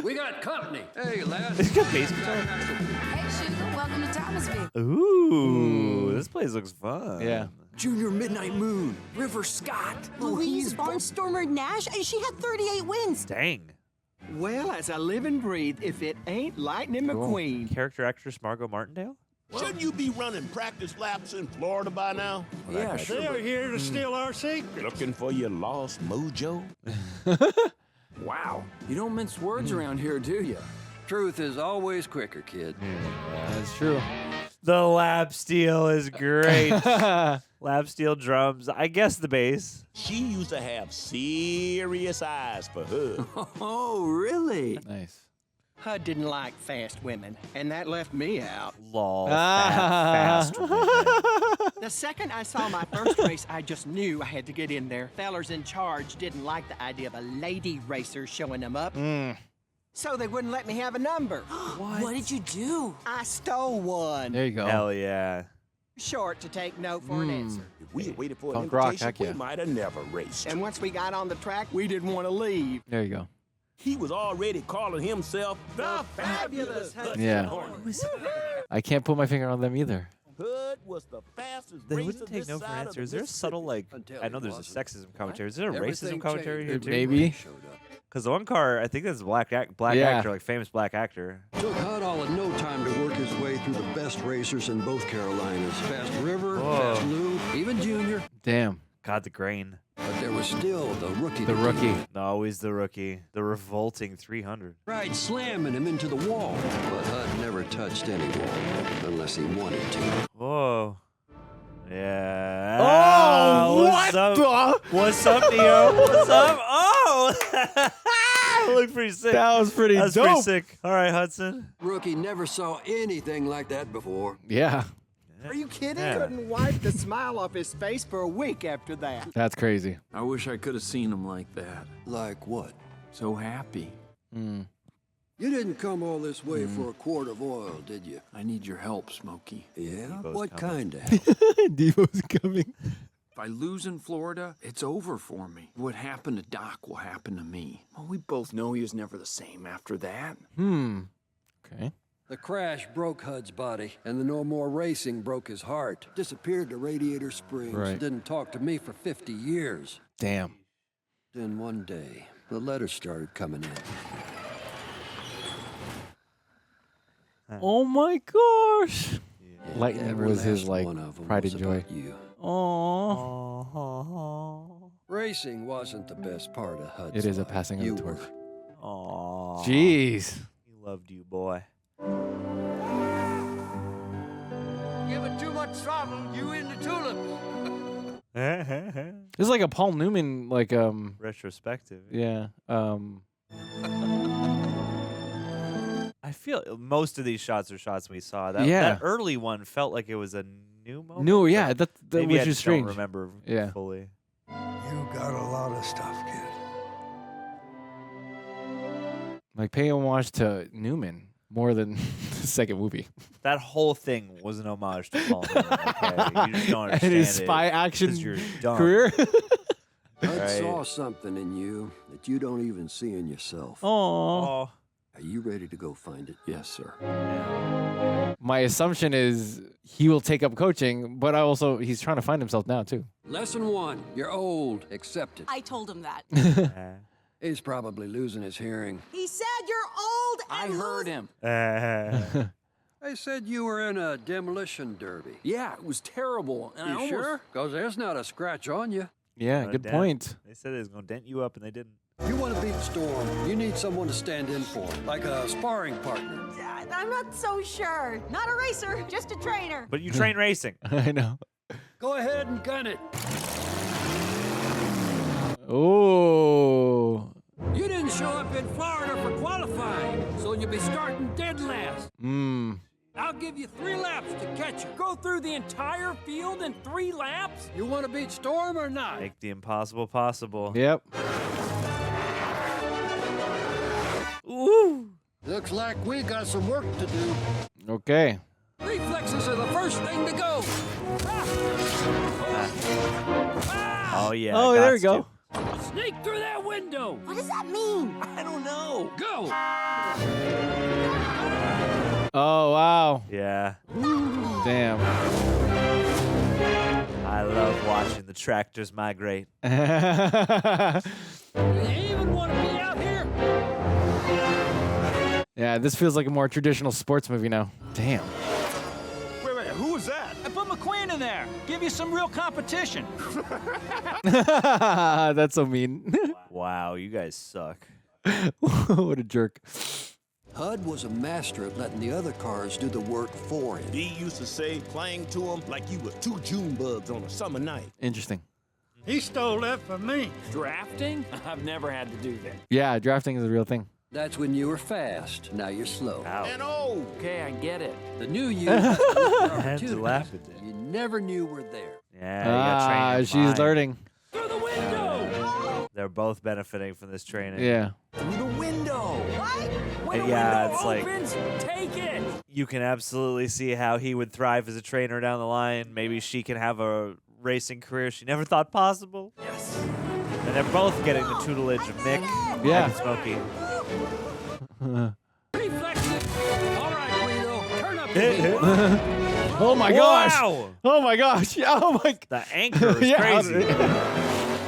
We got company. Hey, lads. He's got bass guitar. Hey, Sugar, welcome to Thomasville. Ooh, this place looks fun. Yeah. Junior Midnight Moon, River Scott, Louise Barnstormer Nash, and she had 38 wins. Dang. Well, as I live and breathe, if it ain't Lightning McQueen. Character actress Margot Martindale? Shouldn't you be running practice laps in Florida by now? Yeah, sure. They're here to steal our secret. Looking for your lost mojo? Wow. You don't mince words around here, do you? Truth is always quicker, kid. That's true. The lap steel is great. Lap steel drums. I guess the bass. She used to have serious eyes for her. Oh, really? Nice. Hud didn't like fast women, and that left me out. Lol. Fast women. The second I saw my first race, I just knew I had to get in there. Fellers in charge didn't like the idea of a lady racer showing them up. So they wouldn't let me have a number. What did you do? I stole one. There you go. Hell yeah. Short to take no for an answer. If we had waited for an Punk rock, invitation, heck yeah. we might have never raced. And once we got on the track, we didn't want to leave. There you go. He was already calling himself the fabulous Hudson Yeah. Hornet. I can't put my finger on them either. Hud was the fastest They racer wouldn't take this no for an side of answer. the Is there a subtle, like, Until I know he there's a wasn't. sexism commentary. Is there a Everything racism commentary here, changed too? Maybe. Because the one car, I think that's a black Yeah. actor, like famous black actor. Took Hud all in no time to work his way through the best racers in both Carolinas. Fast River, Whoa. Fast Lou, even Junior. Damn. God, the grain. But there was still the rookie. The to rookie. beat. Always the rookie. The revolting 300. Tried slamming him into the wall. But Hud never touched any wall unless he wanted to. Whoa. Yeah. Oh, What's up? What's up, Neo? What's up? Oh! Looked pretty sick. That was pretty That's dope. pretty sick. All right, Hudson. Rookie never saw anything like that before. Yeah. Are you kidding? Yeah. Couldn't wipe the smile off his face for a week after that. That's crazy. I wish I could have seen him like that. Like what? So happy. Mm. You didn't come all this way for a quart of oil, did you? I need your help, Smokey. Yeah? Devo's What coming. kind of help? Devo's coming. If I lose in Florida, it's over for me. What happened to Doc will happen to me. Well, we both know he was never the same after that. Okay. The crash broke Hud's body, and the no more racing broke his heart. Disappeared to Radiator Springs. Right. Didn't talk to me for 50 years. Damn. Then one day, the letters started coming in. Oh my gosh. And Lightning every was his, last like, one of 'em pride was and joy. about you. Oh. Racing wasn't the best part of Hud's It is a life. passing of You the torch. were. Aww. Jeez. He loved you, boy. give it too much throttle, you in the tulips. This is like a Paul Newman, like retrospective. Yeah. I feel most of these shots are shots we saw. That, Yeah. that early one felt like it was a new moment. No, yeah, but that maybe which I is just strange. don't remember Yeah. fully. You got a lot of stuff, kid. Like paying homage to Newman more than the second movie. That whole thing was an homage to Paul Newman. Okay? You just don't And understand his it spy action 'cause you're dumb. career. I Right. saw something in you that you don't even see in yourself. Aww. Are you ready to go find it? Yes, sir. My assumption is he will take up coaching, but he's trying to find himself now too. Lesson 1. You're old. Accept it. I told him that. He's probably losing his hearing. He said you're old I heard him. I said you were in a demolition derby. Yeah, it was terrible. And I You almost... sure? Because there's not a scratch on you. Yeah, good point. They said it was going to dent you up, and they didn't. You want to beat Storm, you need someone to stand in for, like a sparring partner. I'm not so sure. Not a racer, just a trainer. But you train racing. I know. Go ahead and gun it. Oh. You didn't show up in Florida for qualifying, so you'll be starting dead last. I'll give you 3 laps to catch her. Go through the entire field in 3 laps? You want to beat Storm or not? Make the impossible possible. Yep. Ooh. Looks like we got some work to do. Okay. Reflexes are the first thing to go. Oh, yeah. Oh, there we gots go. Sneak through that window. What does that mean? I don't know. Go. Oh, wow. to. Yeah. Damn. I love watching the tractors migrate. Do you even want to be out here? Yeah, this feels like a more traditional sports movie now. Damn. Wait, who was that? I put McQueen in there. Give you some real competition. That's so mean. Wow, you guys suck. What a jerk. Hud was a master at letting the other cars do the work for him. He used to say, clang to him like you were 2 June bugs on a summer night. Interesting. He stole that from me. Drafting? I've never had to do that. Yeah, drafting is a real thing. That's when you were fast. Now you're slow. And old. Okay, I get it. The new you has to look for I had to opportunities laugh at that. you never knew were there. Yeah, you got training. She's learning. Through the window. They're both benefiting from this training. Yeah. Through the window. What? When And the yeah, window it's like- opens, take it. You can absolutely see how he would thrive as a trainer down the line. Maybe she can have a racing career she never thought possible. Yes. And they're both getting the tutelage of Mick Yeah. and Smokey. Reflexes. All right, Guido. Turn up the heat. Oh my gosh. Wow! Oh my gosh. Oh my. The anchor is Yeah. crazy.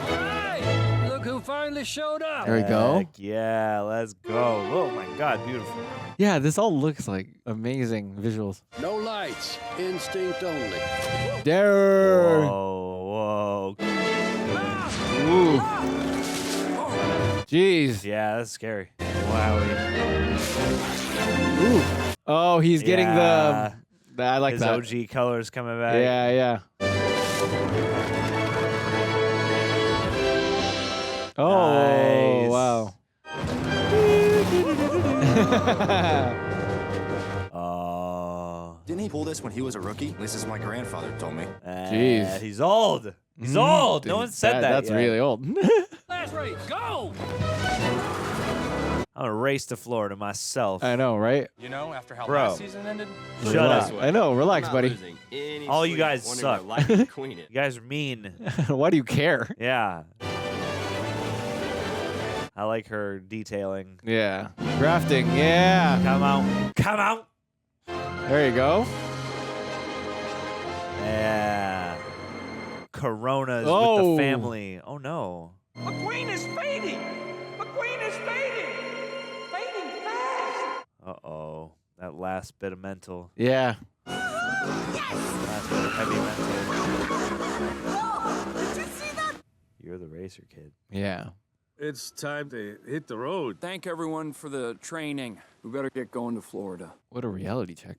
Hey, look who finally showed up. There we go. Heck yeah, let's go. Oh my God, beautiful. Yeah, this all looks like amazing visuals. No lights. Instinct only. There. Whoa, whoa. Ooh. Jeez. Yeah, that's scary. Wowie. Ooh. Oh, he's getting Yeah. the. I like His that. OG colors coming back. Yeah, yeah. Oh, Nice. wow. Oh. Didn't he pull this when he was a rookie? This is my grandfather told me. Jeez. He's old. He's old. No one said that. That's yet. really old. Last race. Go. I'm gonna race to Florida myself. I know, right? You know, after how Bro. last season ended? Shut Relax. up. I know. Relax, I'm not buddy. losing any All you sleep guys wondering suck. where Lightning McQueen is. You guys are mean. Why do you care? Yeah. I like her detailing. Yeah. Drafting. Yeah. Come out. Come out. There you go. Yeah. Coronas with Oh. the family. Oh no. McQueen is fading. McQueen is fading. Fading fast. Uh-oh. That last bit of mental. Yeah. Last bit of heavy mental. Did you see that? You're the racer kid. Yeah. It's time to hit the road. Thank everyone for the training. We better get going to Florida. What a reality check.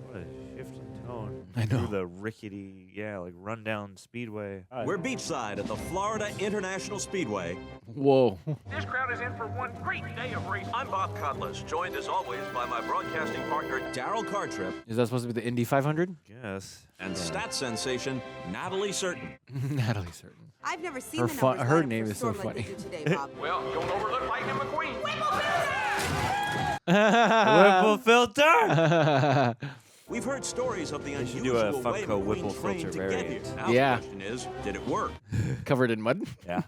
What a shift in tone. I know. Through the rickety, like rundown speedway. We're beachside at the Florida International Speedway. Whoa. This crowd is in for one great day of racing. I'm Bob Cutlass, joined as always by my broadcasting partner, Daryl Cartrip. Is that supposed to be the Indy 500? Yes. And stat sensation, Natalie Certain. Natalie Certain. I've never seen Her, the numbers her line up name for is so storm like funny. they do today, Bob. Well, you'll overlook Lightning McQueen. Whipple filter. We've heard stories of the They should unusual do a way Funko McQueen Whipple trained filter to get variant. here. Now Yeah. the question is, did it work? Covered in mud? Yeah.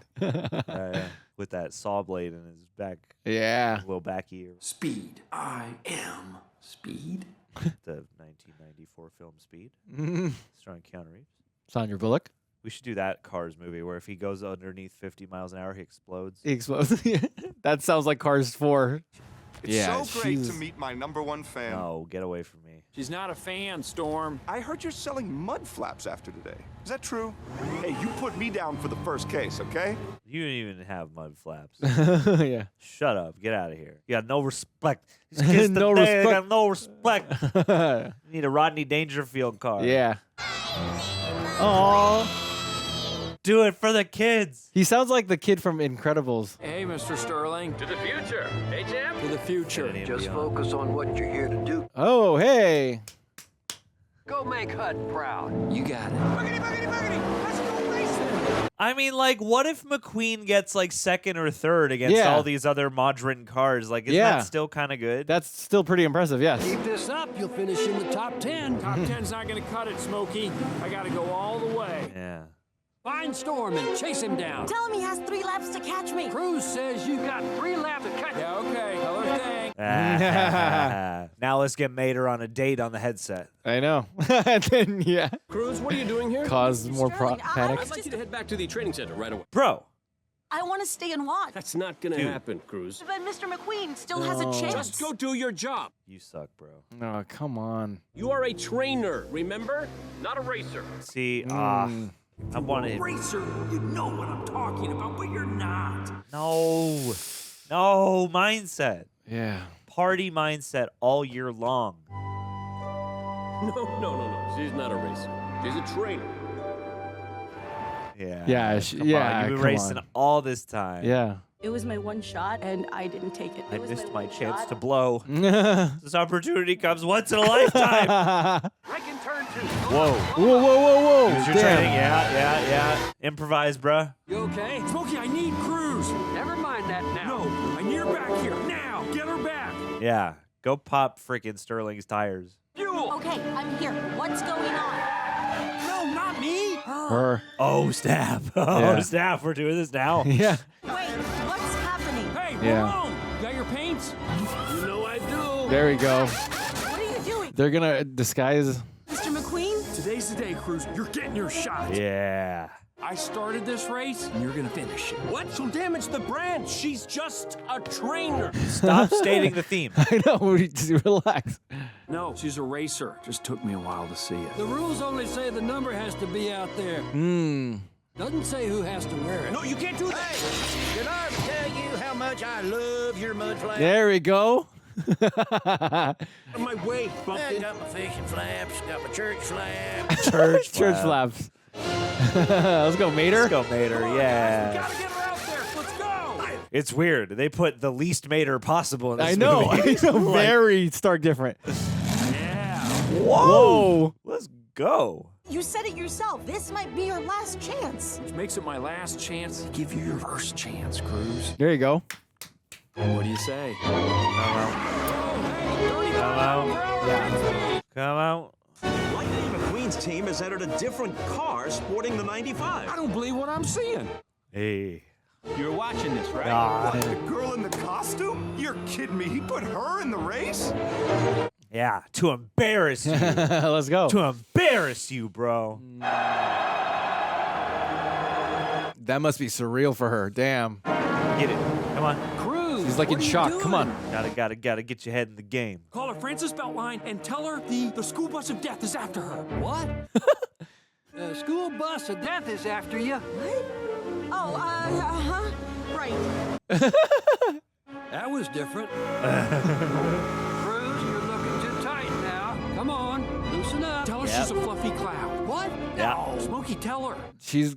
With that saw blade in his back. Yeah. Little back ear. Speed. I am Speed. The 1994 film Speed. Starring Keanu Reeves. Sandra Bullock. We should do that Cars movie where if he goes underneath 50 miles an hour, he explodes. He explodes. That sounds like Cars 4. It's so great to meet my #1 fan. No, get away from me. She's not a fan, Storm. I heard you're selling mud flaps after today. Is that true? Hey, you put me down for the first case, okay? You don't even have mud flaps. Yeah. Shut up. Get out of here. You got no respect. These kids No today, they respect. got no respect. You need a Rodney Dangerfield car. Yeah. Oh. Do it for the kids. He sounds like the kid from Incredibles. Hey, Mr. Sterling. To the future. Hey, Jim. To the future. Just focus on what you're here to do. Oh, hey. Go make Hud proud. You got it. Boogity, boogity, boogity. Let's go racing. I mean, like, what if McQueen gets, like, second or third against Yeah. all these other mod-ridden cars? Like, isn't Yeah. that still kind of good? That's still pretty impressive, yes. Keep this up, you'll finish in the top 10. Top 10's not going to cut it, Smokey. I got to go all the way. Yeah. Find Storm and chase him down. Tell him he has 3 laps to catch me. Cruz says you got 3 laps to catch. Yeah, okay. Tell her thanks. Now let's get Mater on a date on the headset. I know. And then, yeah. Cruz, what are you doing here? Cause more Sterling, panic. I'd like you to head back to the training center right away. Bro. I want to stay and watch. That's not gonna Dude. happen, Cruz. But Mr. McQueen still has a chance. Just go do your job. You suck, bro. No, come on. You are a trainer, remember? Not a racer. See, I wanted... Racer, you know what I'm talking about, but you're not. No, mindset. Yeah. Party mindset all year long. No. She's not a racer. She's a trainer. Yeah. Yeah, Come yeah, on. You've been come racing on. all this time. Yeah. It was my one shot, and I didn't take it. I It was missed my one chance shot. to blow. This opportunity comes once in a lifetime. Breaking turn 2. Whoa. Whoa. Use your Damn. training. Yeah. Improvise, bruh. You okay? Smokey, I need Cruz. Never mind that now. No, I need her back here. Now, get her back. Yeah. Go pop freaking Sterling's tires. Okay, I'm here. What's going on? No, not me. Her. Oh, snap. Yeah. Snap. We're doing this now. Yeah. Wait, what's happening? Hey, Yeah. Ramon, got your paints? You know I do. There we go. What are you doing? They're gonna disguise. Mr. McQueen? Today's the day, Cruz. You're getting your shot. Yeah. I started this race, and you're gonna finish it. What? She'll damage the brand. She's just a trainer. Stop stating the theme. I know. Just relax. No, she's a racer. Just took me a while to see it. The rules only say the number has to be out there. Doesn't say who has to wear it. No, you can't do that. Hey, did I ever tell you how much I love your mud flaps? There we go. Out of my way, I Bumpkin. got my fishing flaps, got my church flap. Church flaps. Let's go, Mater. Let's go, Mater. Yeah. Gotta get her out there. Let's go. It's weird. They put the least Mater possible in this I know. movie. It's a very stark different. Yeah. Whoa. Let's go. You said it yourself. This might be your last chance. Which makes it my last chance to give you your first chance, Cruz. There you go. What do you say? Come out. Lightning McQueen's team has entered a different car sporting the 95. I don't believe what I'm seeing. Hey. You're watching this, right? God. The girl in the costume? You're kidding me. He put her in the race? Yeah, to embarrass you. Let's go. To embarrass you, bro. That must be surreal for her. Damn. Get it. Come on. Cruz. She's like in shock. Come on. Gotta get your head in the game. Call her Francis Beltline and tell her the school bus of death is after her. What? The school bus of death is after you. Oh, uh-huh. Right. That was different. Cruz, you're looking too tight now. Come on, loosen up. Tell her she's a fluffy cloud. What? Yeah. No, Smokey, tell her. He's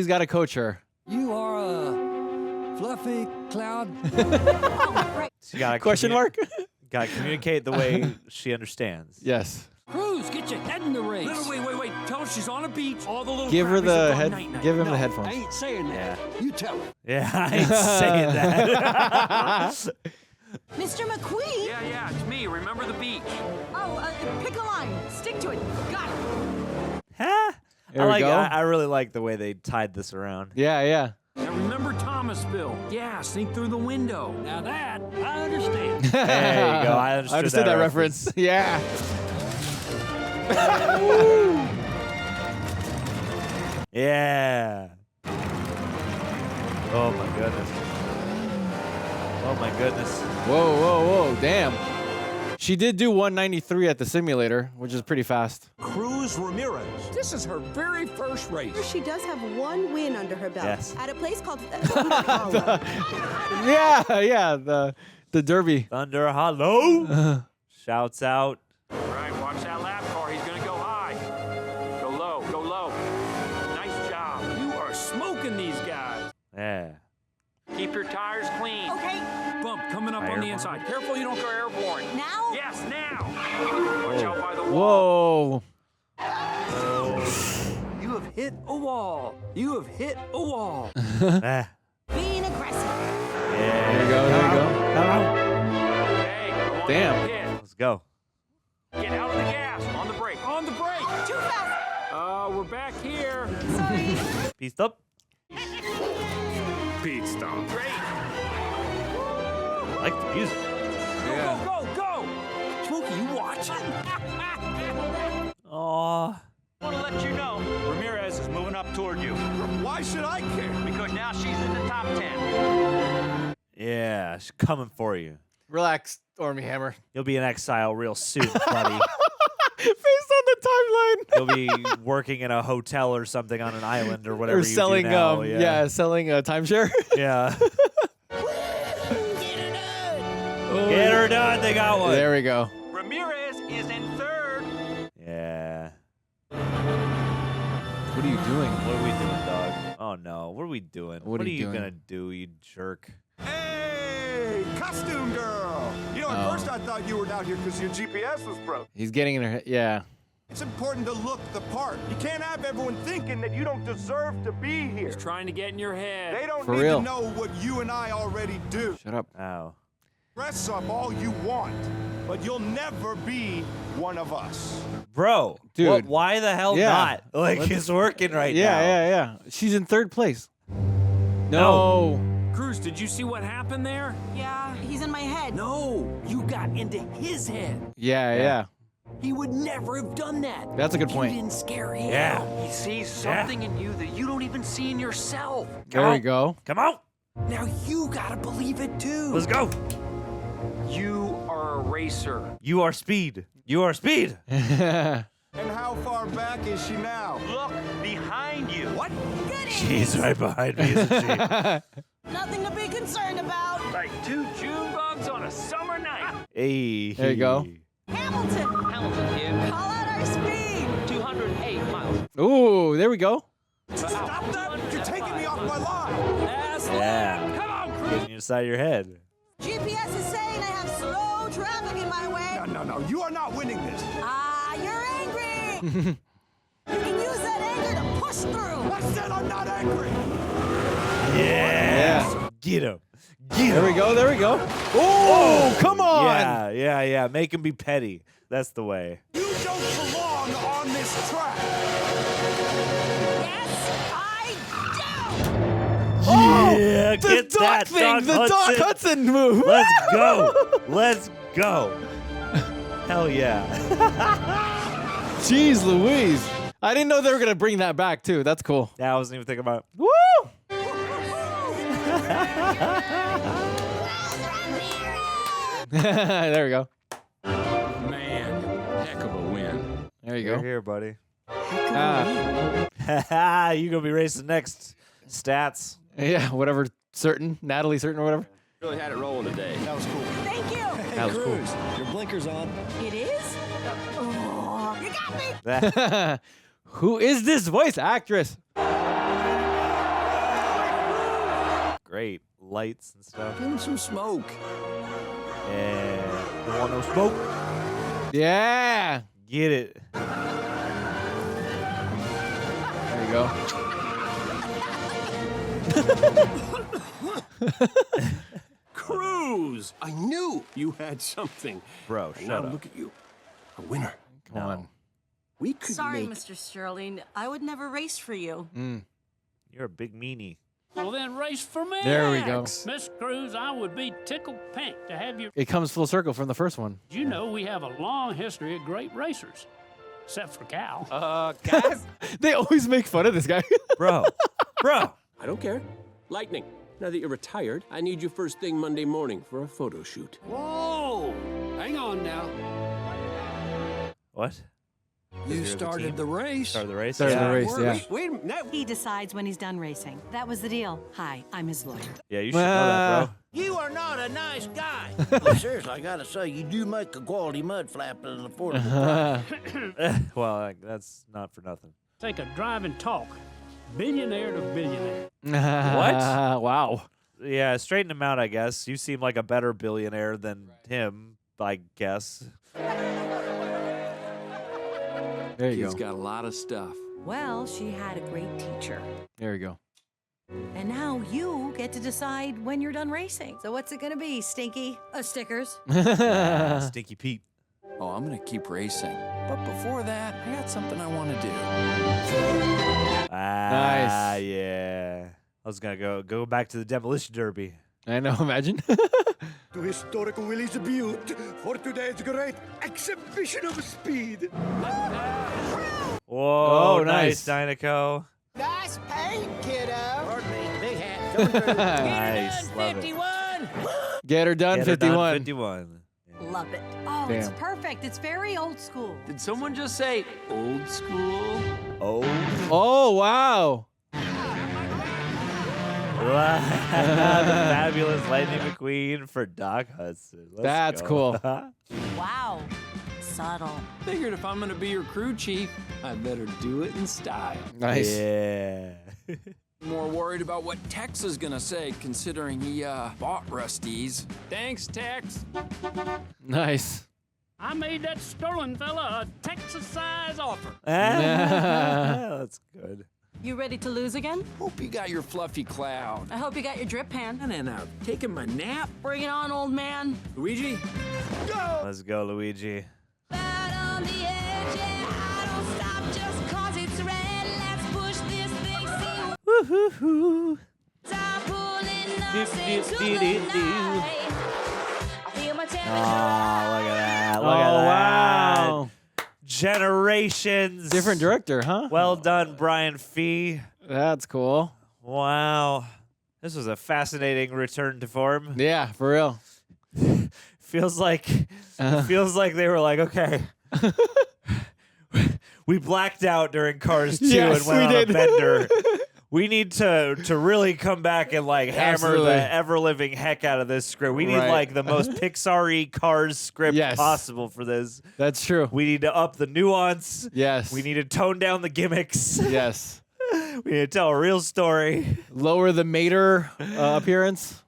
got to coach her. You are a fluffy cloud. She got Question mark? Got to communicate the way she understands. Yes. Cruz, get your head in the race. No, wait. Tell her she's on a beach. All the little Give her crappies the have gone head. night-night. Give him No, the headphones. I ain't saying that. Yeah. You tell her. Yeah, I ain't saying that. Mr. McQueen? Yeah, it's me. Remember the beach. Oh, pick a line. Stick to it. Got it. Huh? There we go. I really like the way they tied this around. Yeah. Now remember Thomasville. Yeah, sneak through the window. Now that, I understand. There you go. I understood that reference. Yeah. Yeah. Oh my goodness. Oh my goodness. Whoa. Damn. She did do 193 at the simulator, which is pretty fast. Cruz Ramirez. This is her very first race. She does have one win under her belt Yes. at a place called Yeah, the Derby. Thunder Hollow. Shouts out. All right, watch that lap car. He's going to go high. Go low. Nice job. You are smoking these guys. Yeah. Keep your tires clean. Okay. Bump coming up on the inside. Careful you don't go airborne. Now? Yes, now. Watch out by the Whoa. wall. You have hit a wall. You have hit a wall. Being aggressive. Yeah. There you go. Hey, come on, Damn. hit. Let's go. Get out of the gas. On the brake. On the brake. Too fast. We're back here. Sorry. Peace up. Pete stop. Great. I like the music. Go. Smokey, you watch. Aw. I want to let you know, Ramirez is moving up toward you. Why should I care? Because now she's in the top 10. Yeah, she's coming for you. Relax, Army Hammer. You'll be in exile real soon, buddy. Based on the timeline. You'll be working in a hotel or something on an island or whatever Or selling, you do now. selling a timeshare. Yeah. Get her done. They got one. There we go. Ramirez is in third. Yeah. What are you doing? What are we doing, dog? Oh no. What are we doing? What are you doing? Gonna do, you jerk? Hey, costume girl. You know, at first I thought you were down here because your GPS was broke. He's getting in her head. Yeah. It's important to look the part. You can't have everyone thinking that you don't deserve to be here. He's trying to get in your head. They don't For need real. to know what you and I already do. Shut up. Oh. Dress up all you want, but you'll never be one of us. Bro, Dude. why the hell Yeah. not? Like, it's working right now. Yeah. She's in third place. No. Cruz, did you see what happened there? Yeah, he's in my head. No, you got into his head. Yeah. He would never have done that. That's a good point. You didn't scare him. Yeah. He sees something in you that you don't even see in yourself. There we go. Come on. Now you gotta believe it too. Let's go. You are a racer. You are speed. You are speed. And how far back is she now? Look behind you. What? She's right behind me, isn't she? Nothing to be concerned about. Like 2 June bugs on a summer night. Hey. There you go. Hamilton. Hamilton here. Call out our speed. 208 miles. Ooh, there we go. Stop that! You're taking me off my line. Yeah. Come on, Cruz. Getting inside your head. GPS is saying I have slow traffic in my way. No. You are not winning this. You're angry. You can use that anger to push through. I said I'm not angry. Yeah. Get him. There we go. Oh, come on. Yeah. Make him be petty. That's the way. You don't belong on this track. Yes, I Yeah, the get Doc that thing, the Doc Hudson move. Let's go. Hell yeah. Jeez Louise. I didn't know they were going to bring that back, too. That's cool. Yeah, I wasn't even thinking about it. Woo! There we go. Man, heck of a win. There you You're go. here, buddy. Ah, You gonna be racing next. Stats. yeah, whatever. Natalie Certain or whatever. Really had it rolling today. That was cool. Thank you. That was cool. Your blinker's on. It is? Oh, you're got me! Who is this voice actress? Great lights and stuff. Give him some smoke. Yeah. You want no smoke? Yeah. Get it. There you go. Cruz! I knew you had something. Bro, And shut now up. look at you. A winner. Come on. We could Sorry, make... Mr. Sterling. I would never race for you. You're a big meanie. Well, then race for me. There we go. Miss Cruz, I would be tickled pink to have you. It comes full circle from the first one. You know we have a long history of great racers. Except for Cal. Guys? They always make fun of this guy. Bro. I don't care. Lightning, now that you're retired, I need you first thing Monday morning for a photo shoot. Whoa! Hang on now. What? You started the race. Started the race? Started the race, yeah. Wait a minute. He decides when he's done racing. That was the deal. Hi, I'm his lawyer. Yeah, you should know that, bro. You are not a nice guy. Well, seriously, I gotta say, you do make a quality mud flap at an affordable price. Well, that's not for nothing. Take a drive and talk. Billionaire to billionaire. What? Wow. Yeah, straighten him out, I guess. You seem like a better billionaire than him, I guess. There you He's go. got a lot of stuff. Well, she had a great teacher. There you go. And now you get to decide when you're done racing. So what's it gonna be, Stinky? Stickers. Stinky Pete. Oh, I'm gonna keep racing. But before that, I got something I want to do. Ah, yeah. I was gonna go back to the demolition derby. I know, imagine. To historic Willie's Butte for today's great exhibition of speed. Whoa, Oh, nice, nice. Dynaco. Nice paint, kiddo. Pardon me, big hat coming through. Nice, love it. 51. Get her done, Get her 51. done, 51. Love it. Oh, it's Damn. perfect. It's very old school. Did someone just say old school? Oh. Oh, wow. The fabulous Lightning McQueen for Doc Hudson. Let's That's go. cool. Wow. Subtle. Figured if I'm gonna be your crew chief, I better do it in style. Nice. Yeah. More worried about what Tex is gonna say, considering he bought Rusty's. Thanks, Tex. Nice. I made that Sterling fella a Texas-size offer. That's good. You ready to lose again? Hope you got your fluffy cloud. I hope you got your drip pan. And then taking my nap. Bring it on, old man. Luigi? Let's go, Luigi. Woo-hoo-hoo. Oh, look at that. Look at that. Wow. Generations. Different director, huh? Well done, Brian Fee. That's cool. Wow. This was a fascinating return to form. Yeah, for real. Feels like they were like, okay. We blacked out during Cars 2 Yes, and went we on did. a bender. We need to really come back and like hammer Absolutely. the ever living heck out of this script. We need Right. like the most Pixar-y Cars script Yes. possible for this. That's true. We need to up the nuance. Yes. We need to tone down the gimmicks. Yes. We need to tell a real story. Lower the Mater appearance.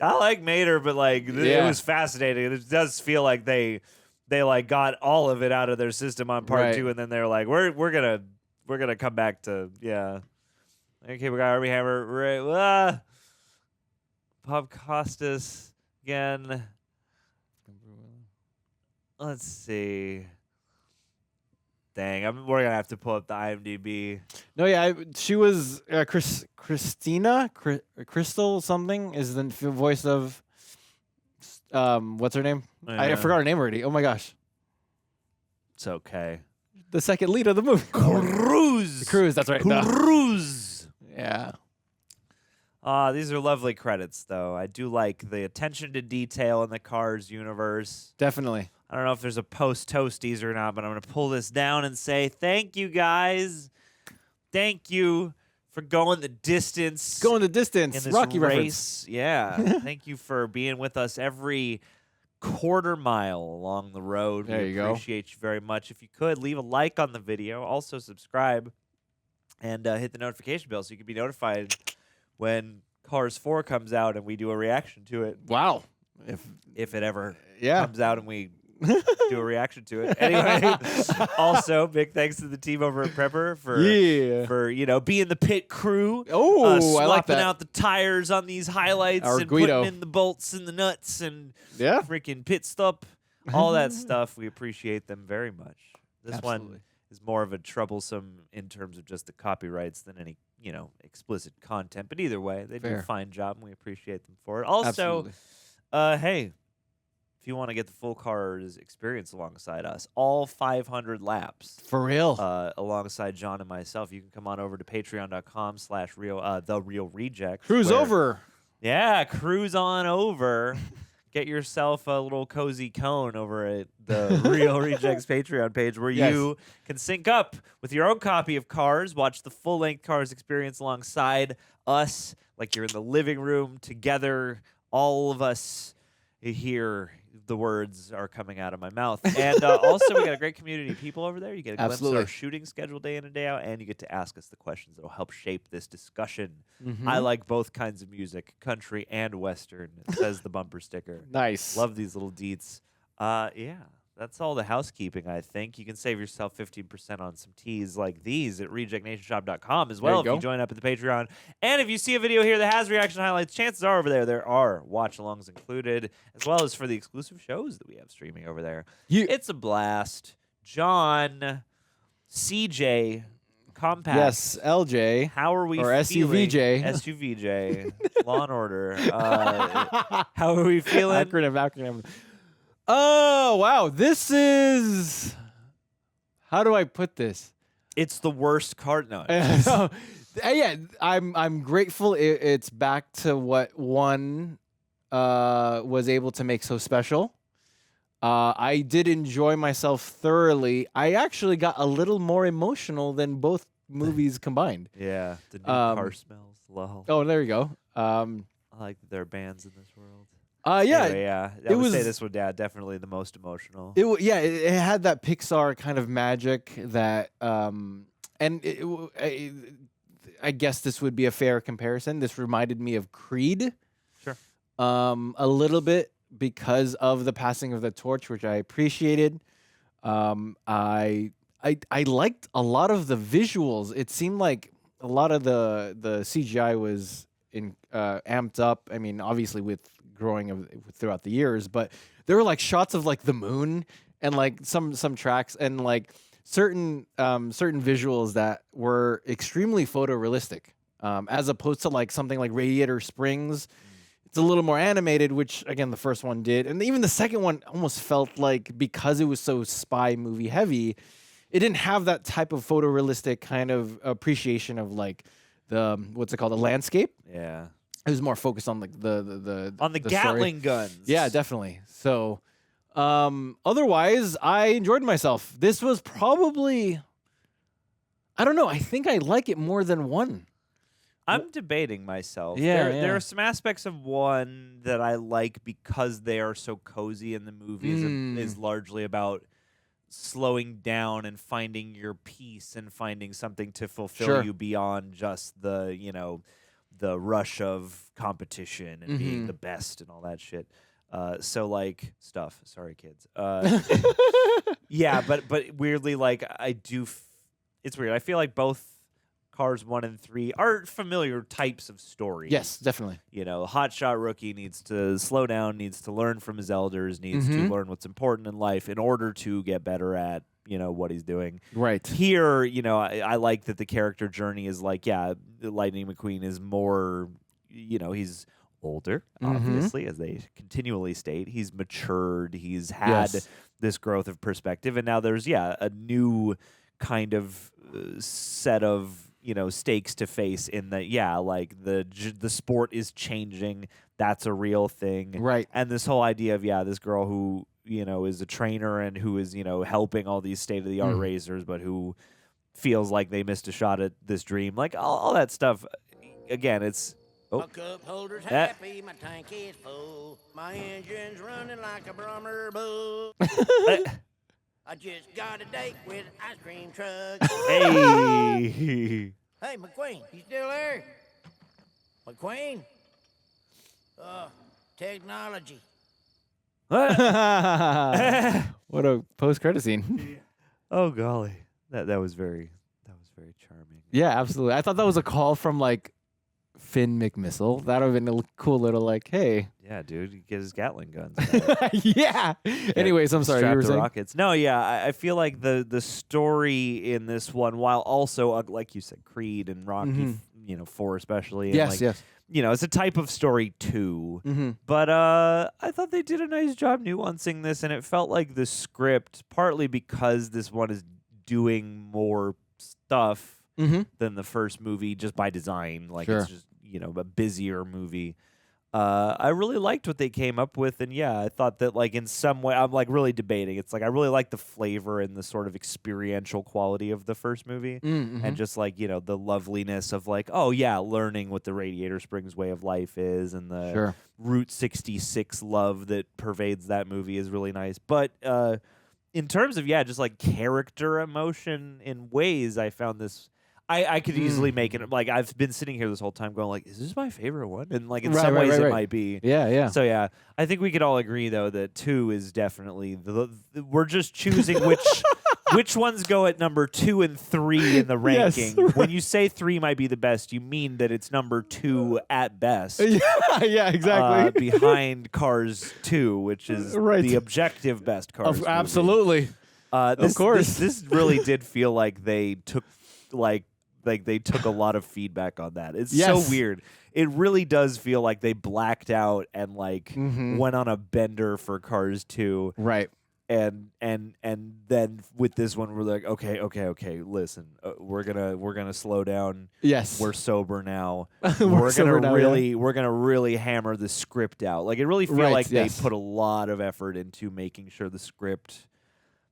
I like Mater, but like it Yeah. was fascinating. It does feel like they like got all of it out of their system on part Right. 2, and then they're like, we're gonna come back to Okay, we got Armie Hammer. Right, Bob Costas again. Let's see. Dang, we're gonna have to pull up the IMDb. No, yeah, she was Christina Crystal something is the voice of what's her name? I Yeah. forgot her name already. Oh my gosh, It's okay. the second lead of the movie. Cruz. Cruz, that's right. Cruz. Yeah. These are lovely credits, though. I do like the attention to detail in the Cars universe. Definitely. I don't know if there's a post-toasties or not, but I'm going to pull this down and say thank you, guys. Thank you for going the distance. Going the distance. In this Rocky race. reference. Yeah. Thank you for being with us every quarter mile along the road. There we you go. appreciate you very much. If you could, leave a like on the video. Also, subscribe and hit the notification bell so you can be notified when Cars 4 comes out and we do a reaction to it. Wow. If it ever Yeah. comes out and we do a reaction to it. Anyway, also, big thanks to the team over at Prepper for you know, being the pit crew. Oh, I swapping like that. out the tires on these highlights Our and Guido. putting in the bolts and the nuts and Yeah. freaking pit stop. All that stuff. We appreciate them very much. This Absolutely. one is more of a troublesome in terms of just the copyrights than any, you know, explicit content. But either way, they do Fair. a fine job, and we appreciate them for it. Also, Absolutely. hey, if you want to get the full cars experience alongside us, all 500 laps. For real. Alongside John and myself, you can come on over to patreon.com/the real reject. Cruise over. Yeah, cruise on over. Get yourself a little cozy cone over at the Real Rejects Patreon page where you can sync up with your own copy of Cars, watch the full-length Cars experience alongside us, like you're in the living room together. All of us here, the words are coming out of my mouth. And also, we got a great community of people over there. You get a glimpse of our shooting schedule day in and day out, and you get to ask us the questions that will help shape this discussion. I like both kinds of music, country and Western, says the bumper sticker. Nice. Love these little deets. Yeah, that's all the housekeeping, I think. You can save yourself 15% on some teas like these at rejectnationshop.com as well if you join up at the Patreon. And if you see a video here that has reaction highlights, chances are over there are watch-alongs included, as well as for the exclusive shows that we have streaming over there. It's a blast. John, CJ, Compact. Yes, LJ. How are we or feeling? SUVJ. SUVJ. Law and Order. How are we feeling? Acronym. Oh, wow. This is... How do I put this? It's the worst card. No. Yeah, I'm grateful it's back to what one was able to make so special. I did enjoy myself thoroughly. I actually got a little more emotional than both movies combined. Yeah, the new car smells. Lol. Oh, there you go. I like that there are bands in this world. Yeah, anyway, yeah. I would say this one, definitely the most emotional. It had that Pixar kind of magic that, and I guess this would be a fair comparison. This reminded me of Creed, sure, a little bit because of the passing of the torch, which I appreciated. I liked a lot of the visuals. It seemed like a lot of the CGI was amped up. I mean, obviously with growing throughout the years, but there were like shots of like the moon and like some tracks and like certain visuals that were extremely photorealistic, as opposed to like something like Radiator Springs. It's a little more animated, which again the first one did, and even the second one almost felt like, because it was so spy movie heavy, it didn't have that type of photorealistic kind of appreciation of like the the landscape. Yeah. It was more focused on like the Gatling story. guns. Yeah, definitely. So, otherwise, I enjoyed myself. This was probably, I don't know. I think I like it more than one. I'm debating myself. Yeah, there are some aspects of one that I like because they are so cozy, and the movie is largely about slowing down and finding your peace and finding something to fulfill you beyond just the, you know, the rush of competition and being the best and all that shit. So like stuff. Sorry, kids. Yeah, but weirdly, like it's weird. I feel like both Cars 1 and 3 are familiar types of stories. Yes, definitely. You know, hotshot rookie needs to slow down, needs to learn from his elders, needs to learn what's important in life in order to get better at, you know, what he's doing. Right. Here, you know, I like that the character journey is like, yeah, Lightning McQueen is more, you know, he's older, obviously, as they continually state. He's matured. He's had this growth of perspective. And now there's, a new kind of set of, you know, stakes to face in the, like the sport is changing. That's a real thing. Right. And this whole idea of, this girl who, you know, is a trainer and who is, you know, helping all these state-of-the-art racers, but who feels like they missed a shot at this dream. Like, all that stuff, again, it's My cup holder's happy, my tank is full, my engine's running like a Brummer bull. I just got a date with an ice cream truck. Hey. Hey, McQueen, you still there? McQueen? Technology. What a post-credit scene. Oh golly, that was very charming. Yeah, absolutely. I thought that was a call from like Finn McMissile. That would have been a cool little like, hey. Yeah, dude, he get his Gatling guns. Yeah. Anyways, I'm sorry. You Strap were the saying? rockets. No, yeah, I feel like the story in this one, while also like you said, Creed and Rocky, 4 especially. And Yes, like, yes. It's a type of story too. But I thought they did a nice job nuancing this, and it felt like the script, partly because this one is doing more stuff than the first movie just by design. Like it's just a busier movie. I really liked what they came up with, and yeah, I thought that like in some way, I'm like really debating. It's like I really like the flavor and the sort of experiential quality of the first movie, and just like the loveliness of like, oh yeah, learning what the Radiator Springs way of life is, and the Route 66 love that pervades that movie is really nice. But in terms of just like character emotion in ways, I found this. I could easily make it. Like I've been sitting here this whole time going like, is this my favorite one? And like in some ways it might be. Yeah, yeah. So yeah, I think we could all agree though that 2 is definitely we're just choosing which ones go at number 2 and 3 in the ranking. Yes. When you say 3 might be the best, you mean that it's number 2 at best. Yeah, exactly. Behind Cars 2, which is the objective best Cars movie. Absolutely. Of course. This really did feel like they took they took a lot of feedback on that. It's so weird. It really does feel like they blacked out and like went on a bender for Cars 2. Right. And then with this one we're like, okay, listen, we're gonna slow down. Yes. We're sober now. We're gonna really hammer the script out. Like it really feel like they put a lot of effort into making sure the script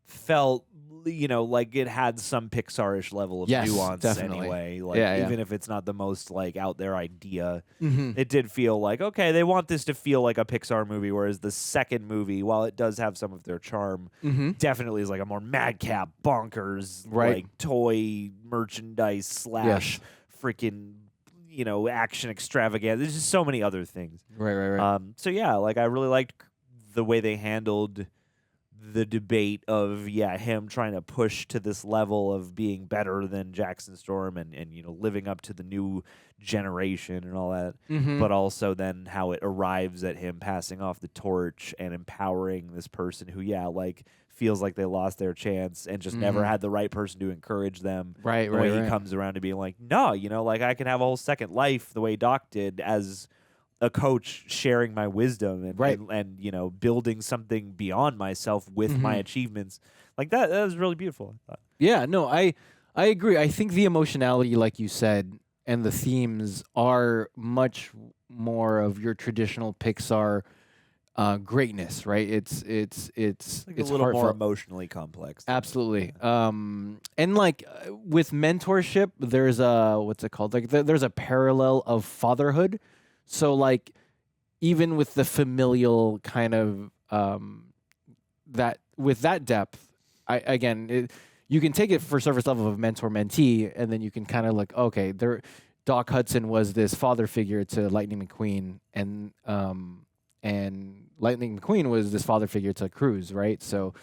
felt like it had some Pixar-ish level of nuance anyway. Like even if it's not the most like out there idea, it did feel like okay, they want this to feel like a Pixar movie, whereas the second movie, while it does have some of their charm, definitely is like a more madcap, bonkers, like toy merchandise / freaking action extravaganza. There's just so many other things. Right. So yeah, like I really liked the way they handled the debate of him trying to push to this level of being better than Jackson Storm and living up to the new generation and all that, but also then how it arrives at him passing off the torch and empowering this person who like feels like they lost their chance and just never had the right person to encourage them. Right. The way he comes around to being like, no, like I can have a whole second life the way Doc did as a coach, sharing my wisdom and building something beyond myself with my achievements. Like that was really beautiful, I thought. Yeah, no, I agree. I think the emotionality, like you said, and the themes are much more of your traditional Pixar greatness, right? It's like a little more emotionally complex. Absolutely. And like with mentorship, there's a what's it called? Like there's a parallel of fatherhood. So like even with the familial kind of that with that depth, you can take it for surface level of mentor-mentee, and then you can kind of like, okay, Doc Hudson was this father figure to Lightning McQueen, and Lightning McQueen was this father figure to Cruz, right? So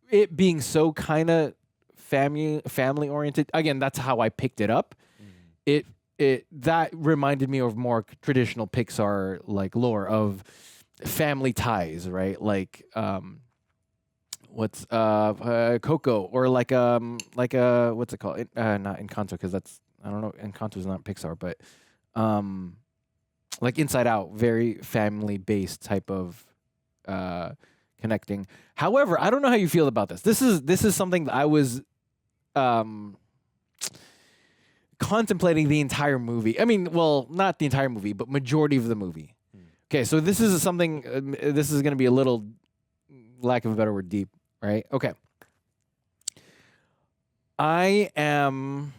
it being so kind of family oriented, again, that's how I picked it up. That reminded me of more traditional Pixar like lore of family ties, right? Like what's Coco, or like what's it called? Not Encanto, because that's, I don't know, Encanto's not Pixar, but like Inside Out, very family based type of connecting. However, I don't know how you feel about this. This is something that I was contemplating the entire movie. I mean, well, not the entire movie, but majority of the movie. Okay, so this is something, this is going to be a little, lack of a better word, deep, right? Okay. I am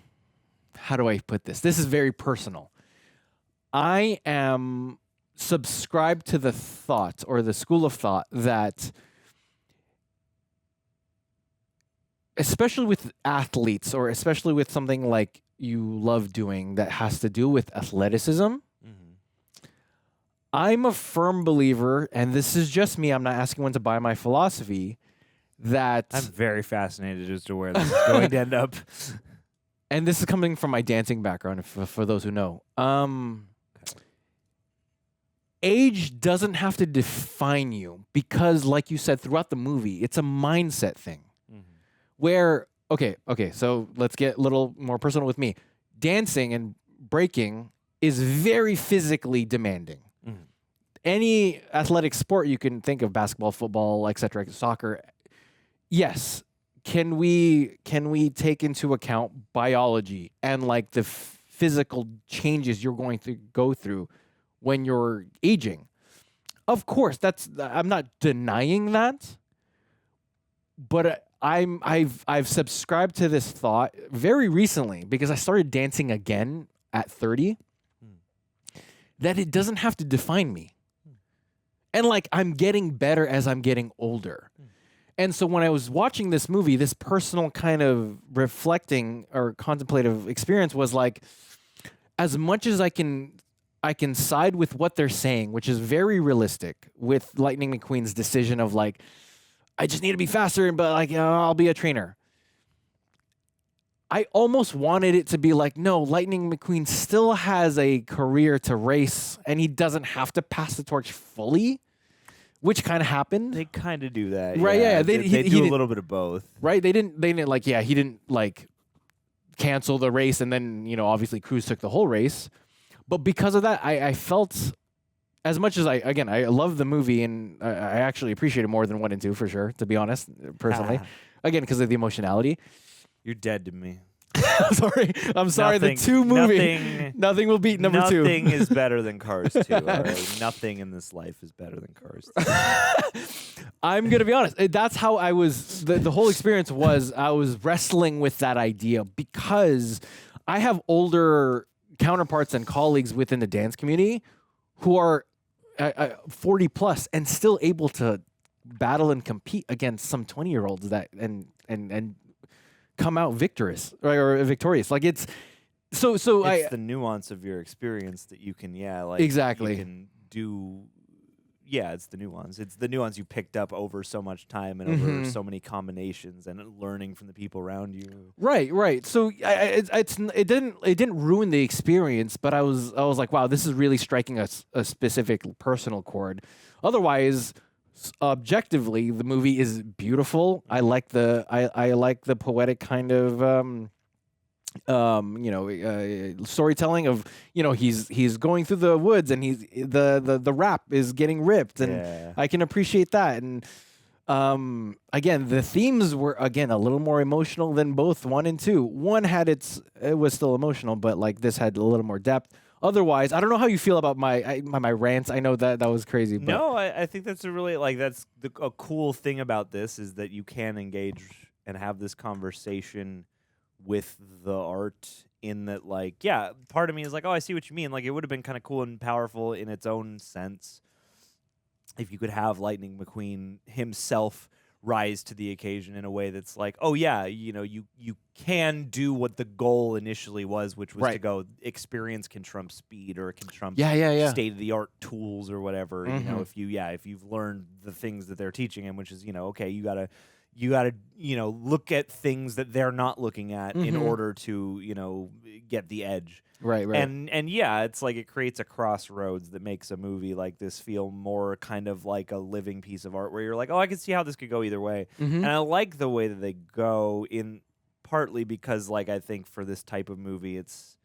how do I put this? This is very personal. I am subscribed to the thought or the school of thought that, especially with athletes or especially with something like you love doing that has to do with athleticism, I'm a firm believer, and this is just me, I'm not asking one to buy my philosophy, that... I'm very fascinated as to where this is going to end up. And this is coming from my dancing background, for those who know. Age doesn't have to define you because, like you said, throughout the movie, it's a mindset thing. Where, okay, so let's get a little more personal with me. Dancing and breaking is very physically demanding. Any athletic sport you can think of, basketball, football, etc., soccer, yes. Can we take into account biology and like the physical changes you're going to go through when you're aging? Of course, I'm not denying that, but I've subscribed to this thought very recently because I started dancing again at 30. That it doesn't have to define me. And like I'm getting better as I'm getting older. And so when I was watching this movie, this personal kind of reflecting or contemplative experience was like, as much as I can side with what they're saying, which is very realistic with Lightning McQueen's decision of like, I just need to be faster, but like, I'll be a trainer. I almost wanted it to be like, no, Lightning McQueen still has a career to race and he doesn't have to pass the torch fully. Which kind of happened. They kind of do that, right? Yeah, they do a little bit of both, right? They didn't like, yeah, he didn't like cancel the race, and then obviously Cruz took the whole race. But because of that, I felt, as much as I love the movie and I actually appreciate it more than 1 and 2 for sure. To be honest, personally, again because of the emotionality. You're dead to me. I'm sorry. The 2 movie, nothing will beat number 2. Nothing is better than Cars 2. All right? Nothing in this life is better than Cars 2. I'm gonna be honest. That's how I was. The whole experience was I was wrestling with that idea because I have older counterparts and colleagues within the dance community who are 40 plus and still able to battle and compete against some 20-year-olds that and come out victorious or victorious. Like it's so it's the nuance of your experience that you can exactly you can do. Yeah, it's the nuance. It's the nuance you picked up over so much time and over so many combinations and learning from the people around you. Right. So it didn't ruin the experience, but I was like, wow, this is really striking a specific personal chord. Otherwise, objectively, the movie is beautiful. I like the poetic kind of storytelling of he's going through the woods and he's the wrap is getting ripped and I can appreciate that. And again, the themes were a little more emotional than both 1 and 2. 1 had it was still emotional, but like this had a little more depth. Otherwise, I don't know how you feel about my rants. I know that was crazy. But no, I think that's a cool thing about this is that you can engage and have this conversation with the art in that, like, yeah, part of me is like, oh, I see what you mean. Like, it would have been kind of cool and powerful in its own sense if you could have Lightning McQueen himself rise to the occasion in a way that's like, oh yeah, you can do what the goal initially was, which was to go experience can trump speed or can trump state of the art tools or whatever. If you've learned the things that they're teaching him, which is okay, you gotta look at things that they're not looking at in order to get the edge. Right. And yeah, it's like it creates a crossroads that makes a movie like this feel more kind of like a living piece of art where you're like, oh, I can see how this could go either way. And I like the way that they go in partly because, like, I think for this type of movie, it's,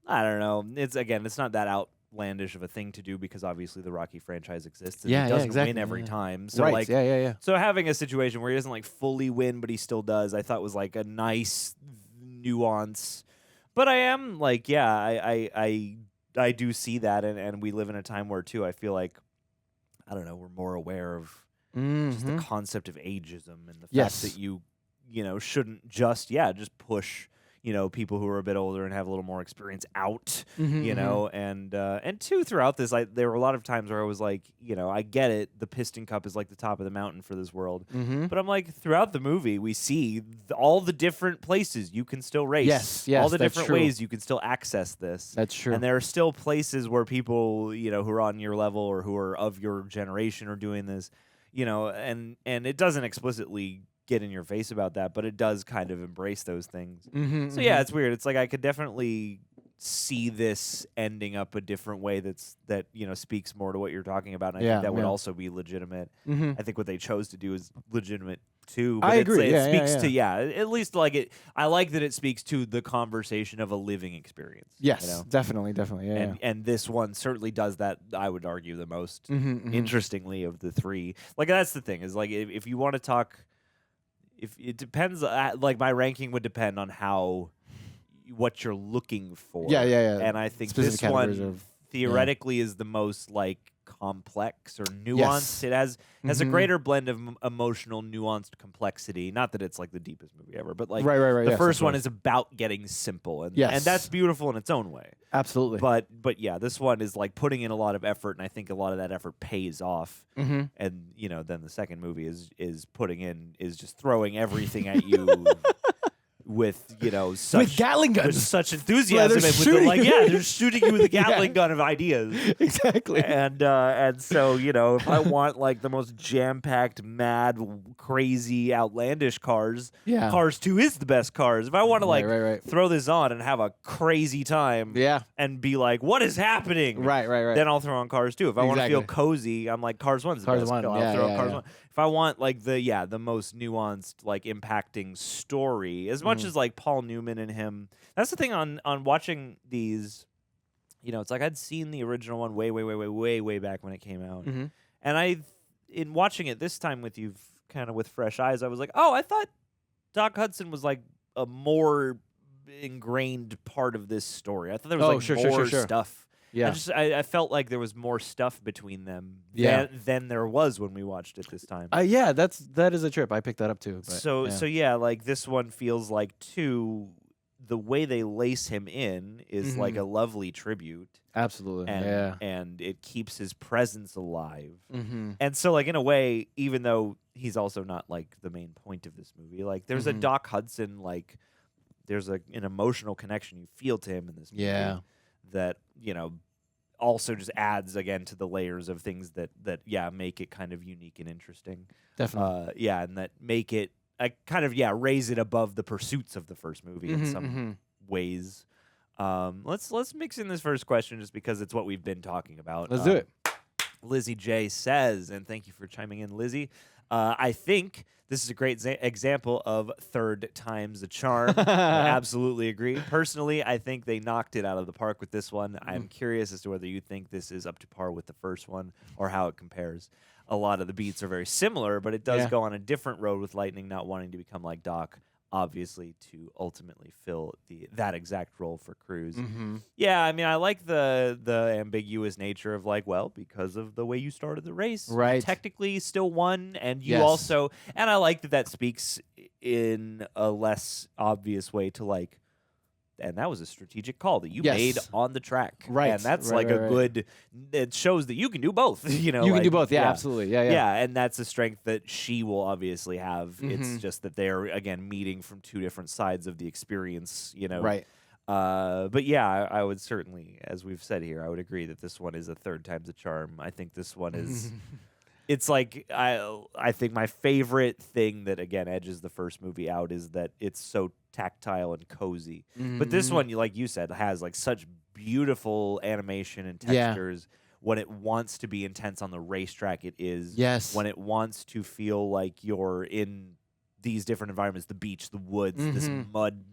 I don't know, it's not that outlandish of a thing to do because obviously the Rocky franchise exists and it doesn't win every time. So so having a situation where he doesn't like fully win, but he still does, I thought was like a nice nuance. But I am like, yeah, I do see that, and we live in a time where too I feel like, I don't know, we're more aware of just the concept of ageism and the fact that you shouldn't just push. people who are a bit older and have a little more experience out, Mhm, you know, and two, throughout this, there were a lot of times where I was like, I get it, the Piston Cup is like the top of the mountain for this world, Mhm. but I'm like, throughout the movie, we see all the different places you can still race, Yes, all the that's different true. ways you can still access this. That's true. And there are still places where people, who are on your level or who are of your generation are doing this, and it doesn't explicitly get in your face about that, but it does kind of embrace those things. Mhm, So yeah, mhm. it's weird. It's like I could definitely see this ending up a different way that speaks more to what you're talking about, and I Yeah, think that would yeah. also be legitimate. Mhm. I think what they chose to do is legitimate too. I agree. It Yeah, yeah, speaks yeah. to at least like it. I like that it speaks to the conversation of a living experience. Yes, definitely. Yeah, And and this one certainly does that. I would argue the most Mhm, mhm. interestingly of the three. Like that's the thing is like if you want to talk, if it depends. Like my ranking would depend on what you're looking for. Yeah, yeah, yeah. And I think Specific this categories one of- theoretically is the most like complex or nuanced. Yes. It has a Mhm. greater blend of emotional nuanced complexity. Not that it's like the deepest movie ever, but like Right, the yes, first of one course. is about getting simple, and Yes. that's beautiful in its own way. Absolutely. But yeah, this one is like putting in a lot of effort, and I think a lot of that effort pays off. Mhm. And then the second movie is just throwing everything at you with such Gatling guns. with such enthusiasm, they're and with shooting they're shooting you with a Yeah. Gatling gun of ideas. Exactly. And so if I want like the most jam-packed, mad, crazy, outlandish cars, Yeah. Cars 2 is the best Cars. If I want to Right. throw this on and have a crazy time, Yeah. and be like, what is happening? Right. Then I'll throw on Cars 2. If I want to feel Exactly. cozy, I'm like Cars 1's the Cars best. 1, I'll yeah, throw on yeah, Cars yeah. 1. If I want like the most nuanced, like impacting story, as much as like Paul Newman and him. That's the thing on watching these. It's like I'd seen the original one way back when it came out, Mhm. and in watching it this time with you, kind of with fresh eyes, I was like, oh, I thought Doc Hudson was like a more ingrained part of this story. I thought there was more stuff. Yeah. I felt like there was more stuff between them Yeah. than there was when we watched it this time. Yeah, that is a trip. I picked that up too. But, So yeah, like this one feels like the way they lace him in is like Mhm. a lovely tribute. Absolutely. And, yeah. and it keeps his presence alive. Mhm. And so like in a way, even though he's also not like the main point of this movie, like there's a Mhm. Doc Hudson, like there's an emotional connection you feel to him in this movie. Yeah. That also just adds again to the layers of things that make it kind of unique and interesting. Definitely. And that make it kind of raise it above the pursuits of the first movie in Mhm, some mhm. ways. Let's mix in this first question just because it's what we've been talking about. Let's do it. Lizzie J says, and thank you for chiming in, Lizzie. I think this is a great example of third time's a charm. I absolutely agree. Personally, I think they knocked it out of the park with this one. I'm curious as to whether you think this is up to par with the first one or how it compares. A lot of the beats are very similar, but it does Yeah. go on a different road with Lightning not wanting to become like Doc, obviously, to ultimately fill that exact role for Cruz. Mhm. Yeah, I mean, I like the ambiguous nature of like, well, because of the way you started the race, you Right. technically still won, and you Yes. also, and I like that speaks in a less obvious way to like, and that was a strategic call that you Yes. made on the track, Right, And that's right, like right, a right. good. It shows that you can do both. You You can do both. Yeah, absolutely. Yeah, yeah. and that's a strength that she will obviously have. It's Mhm. just that they're again meeting from two different sides of the experience. Right. But yeah, I would certainly, as we've said here, I would agree that this one is a third time's a charm. I think this one is. It's like I think my favorite thing that again edges the first movie out is that it's so tactile and cozy. But this Mhm. one, like you said, has like such beautiful animation and Yeah. textures. When it wants to be intense on the racetrack, it is. Yes. When it wants to feel like you're in these different environments, the beach, the woods, this Mhm. mud,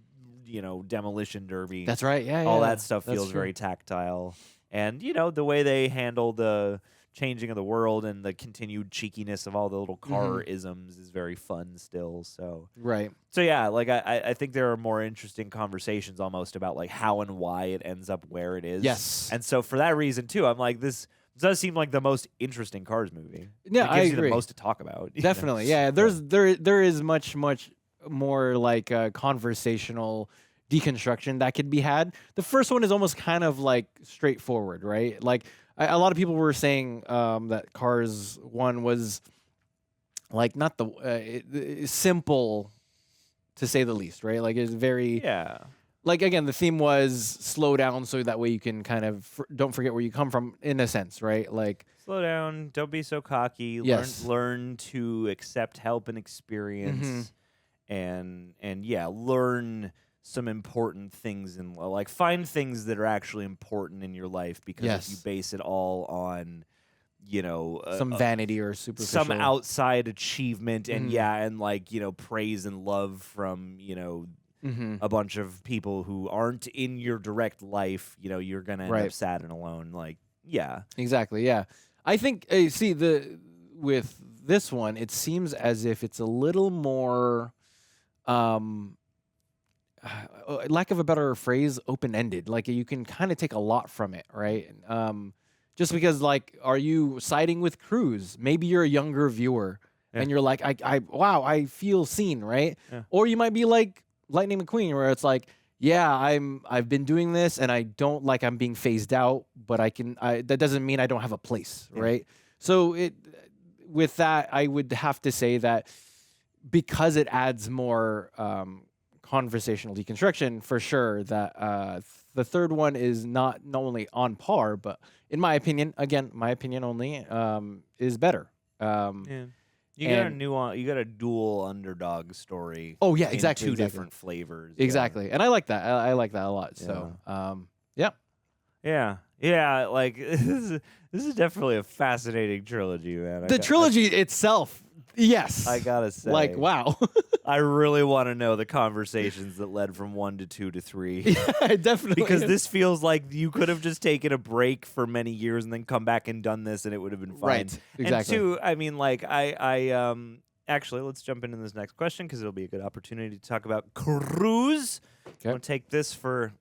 demolition derby. That's right. Yeah, All yeah. that stuff That's feels true. very tactile. And, the way they handle the changing of the world and the continued cheekiness of all the little car isms is very fun still. So Right. so yeah, like I think there are more interesting conversations almost about like how and why it ends up where it is. Yes. And so for that reason too, I'm like this does seem like the most interesting Cars movie. Yeah, it gives I you agree. the most to talk about. Definitely. Yeah. There is much more like conversational deconstruction that could be had. The first one is almost kind of like straightforward, right? Like a lot of people were saying that Cars 1 was like not the simple, to say the least, right? Like it's very Like again, the theme was slow down so that way you can kind of don't forget where you come from, in a sense, right? Like slow down, don't be so cocky. Yes. Learn to accept help and experience, and learn some important things in like find things that are actually important in your life, because if you base it all on some vanity or superficial, some outside achievement and and like praise and love from a bunch of people who aren't in your direct life, you're gonna end up sad and alone. Like exactly, yeah. I think with this one, it seems as if it's a little more lack of a better phrase, open-ended. Like you can kind of take a lot from it, right? Just because, like, are you siding with Cruz? Maybe you're a younger viewer and you're like, I feel seen, right? Yeah. Or you might be like Lightning McQueen, where it's like, I've been doing this and I don't like I'm being phased out, but that doesn't mean I don't have a place, right? So with that, I would have to say that because it adds more conversational deconstruction, for sure, that the third one is not only on par, but in my opinion, again, my opinion only, is better. You got a nuance. You got a dual underdog story. Oh yeah, exactly. In two different flavors. Exactly, and I like that. I like that a lot. So, yeah. Like this is definitely a fascinating trilogy, man. The trilogy itself, yes. I gotta say, like, wow. I really want to know the conversations that led from 1 to 2 to 3. Yeah, definitely. Because this feels like you could have just taken a break for many years and then come back and done this, and it would have been fine. Right. Exactly. And 2, I mean, like, I actually, let's jump into this next question because it'll be a good opportunity to talk about Cruz. Okay. I'm gonna take this for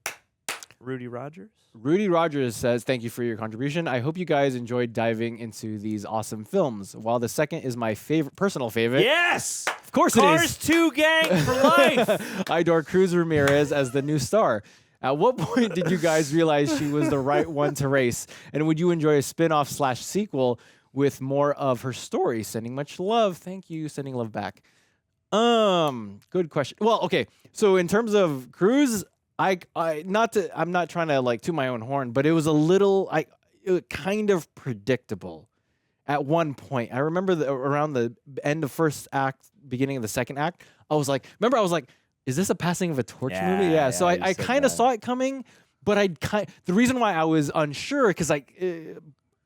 Rudy Rogers. Rudy Rogers says, thank you for your contribution. I hope you guys enjoyed diving into these awesome films. While the second is my personal favorite. Yes! Of course Cars it is. 2 gang for life! I adore Cruz Ramirez as the new star. At what point did you guys realize she was the right one to race? And would you enjoy a spin-off / sequel with more of her story? Sending much love. Thank you. Sending love back. Good question. Well, okay. So in terms of Cruz, I'm not trying to like toot my own horn, but it was a little kind of predictable at one point. I remember around the end of first act, beginning of the second act, I was like, is this a passing of a torch movie? Yeah. So I kind of saw it coming, but the reason why I was unsure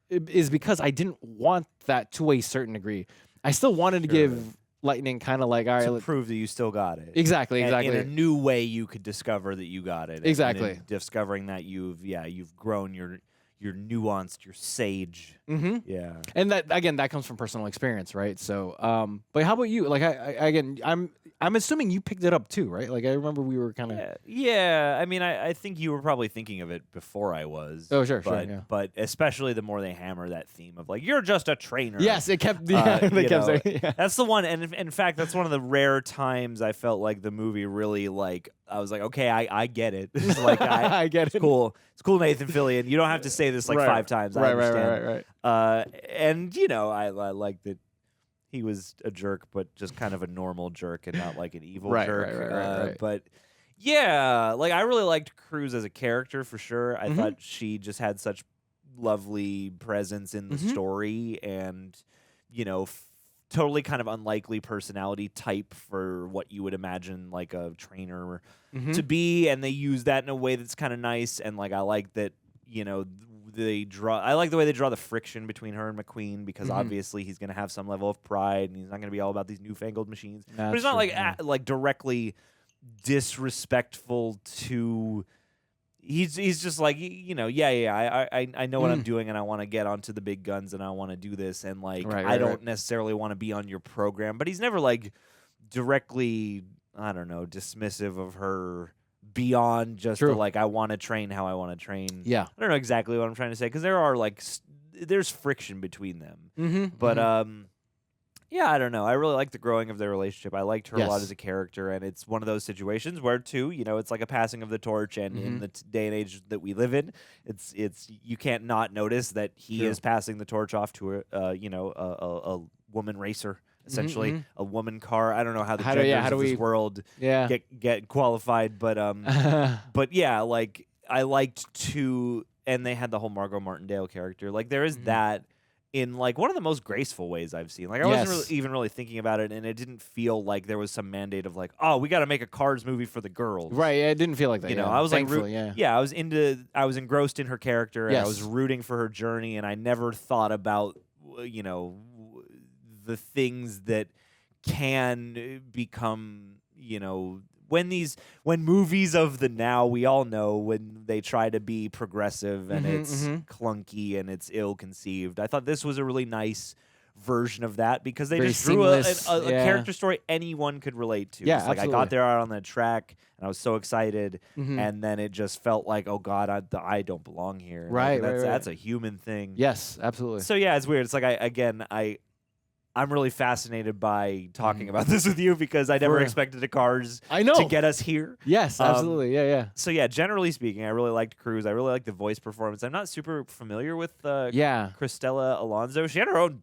is because I didn't want that to a certain degree. I still wanted to give Lightning kind of like, all right, to prove that you still got it. Exactly. In a new way, you could discover that you got it. Exactly. And in discovering that you've grown, you're nuanced, you're sage. Mm-hmm. Yeah. And that comes from personal experience, right? So, but how about you? Like, I'm assuming you picked it up too, right? Like, I remember we were kind of. Yeah. I mean, I think you were probably thinking of it before I was. Oh, sure. But especially the more they hammer that theme of like, you're just a trainer. Yes, it kept. They kept saying. Yeah. That's the one, and in fact, that's one of the rare times I felt like the movie really like. I was like, okay, I get it. Like, I get it. It's cool, Nathan Fillion. You don't have to say this like 5 times. I understand. Right. And I like that he was a jerk, but just kind of a normal jerk and not like an evil jerk. Right. But yeah, like I really liked Cruz as a character for sure. I thought she just had such lovely presence in the story, and totally kind of unlikely personality type for what you would imagine like a trainer to be, and they use that in a way that's kind of nice. And like I like that I like the way they draw the friction between her and McQueen, because obviously he's going to have some level of pride and he's not going to be all about these newfangled machines. But he's not like directly disrespectful to. He's just like, I know what I'm doing and I want to get onto the big guns and I want to do this, and like I don't necessarily want to be on your program, but he's never like directly, I don't know, dismissive of her beyond just the, like, I want to train how I want to train. Yeah. I don't know exactly what I'm trying to say, because there are like there's friction between them. But Yeah, I don't know. I really liked the growing of their relationship. I liked her a lot Yes. as a character, and it's one of those situations where, too, it's like a passing of the torch, and in the day and age that we live in, it's you can't not notice that he True. is passing the torch off to a woman racer, essentially a woman car. I don't know how the genders of this world get qualified, but but yeah, like I liked to, and they had the whole Margot Martindale character. Like there is that. In like one of the most graceful ways I've seen. Like I wasn't even really thinking about it, and it didn't feel like there was some mandate of like, oh, we got to make a Cars movie for the girls. Right. Yeah, it didn't feel like that. I was Thankfully, I was engrossed in her character, and I was rooting for her journey, and I never thought about the things that can become when movies of the now, we all know when they try to be progressive and it's clunky and it's ill-conceived. I thought this was a really nice version of that because they just drew a character story anyone could relate to. Yeah, Just like I got there out on the track and I was so excited, and then it just felt like, oh God, I don't belong here. Right, that's a human thing. Yes, absolutely. So yeah, it's weird. It's like I'm really fascinated by talking about this with you because I never expected a Cars to get us here. Yes, absolutely. Yeah. So yeah, generally speaking, I really liked Cruz. I really liked the voice performance. I'm not super familiar with Cristela Alonzo. She had her own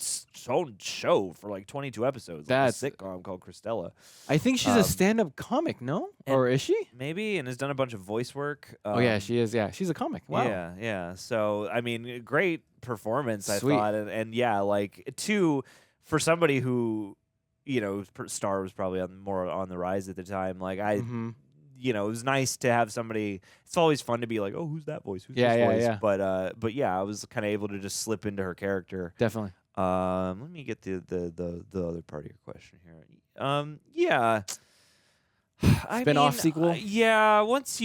show for like 22 episodes. That's a sitcom called Cristela. I think she's a stand-up comic, no? Or is she? Maybe, and has done a bunch of voice work. Oh yeah, she is. Yeah, she's a comic. Wow. Yeah. So I mean, great performance. Sweet. I thought, and yeah, like for somebody who, Star was probably more on the rise at the time. Like it was nice to have somebody. It's always fun to be like, oh, who's that voice? Who's this voice? Yeah. But yeah, I was kind of able to just slip into her character. Definitely. Let me get the other part of your question here. Yeah. Spin-off sequel? Yeah, once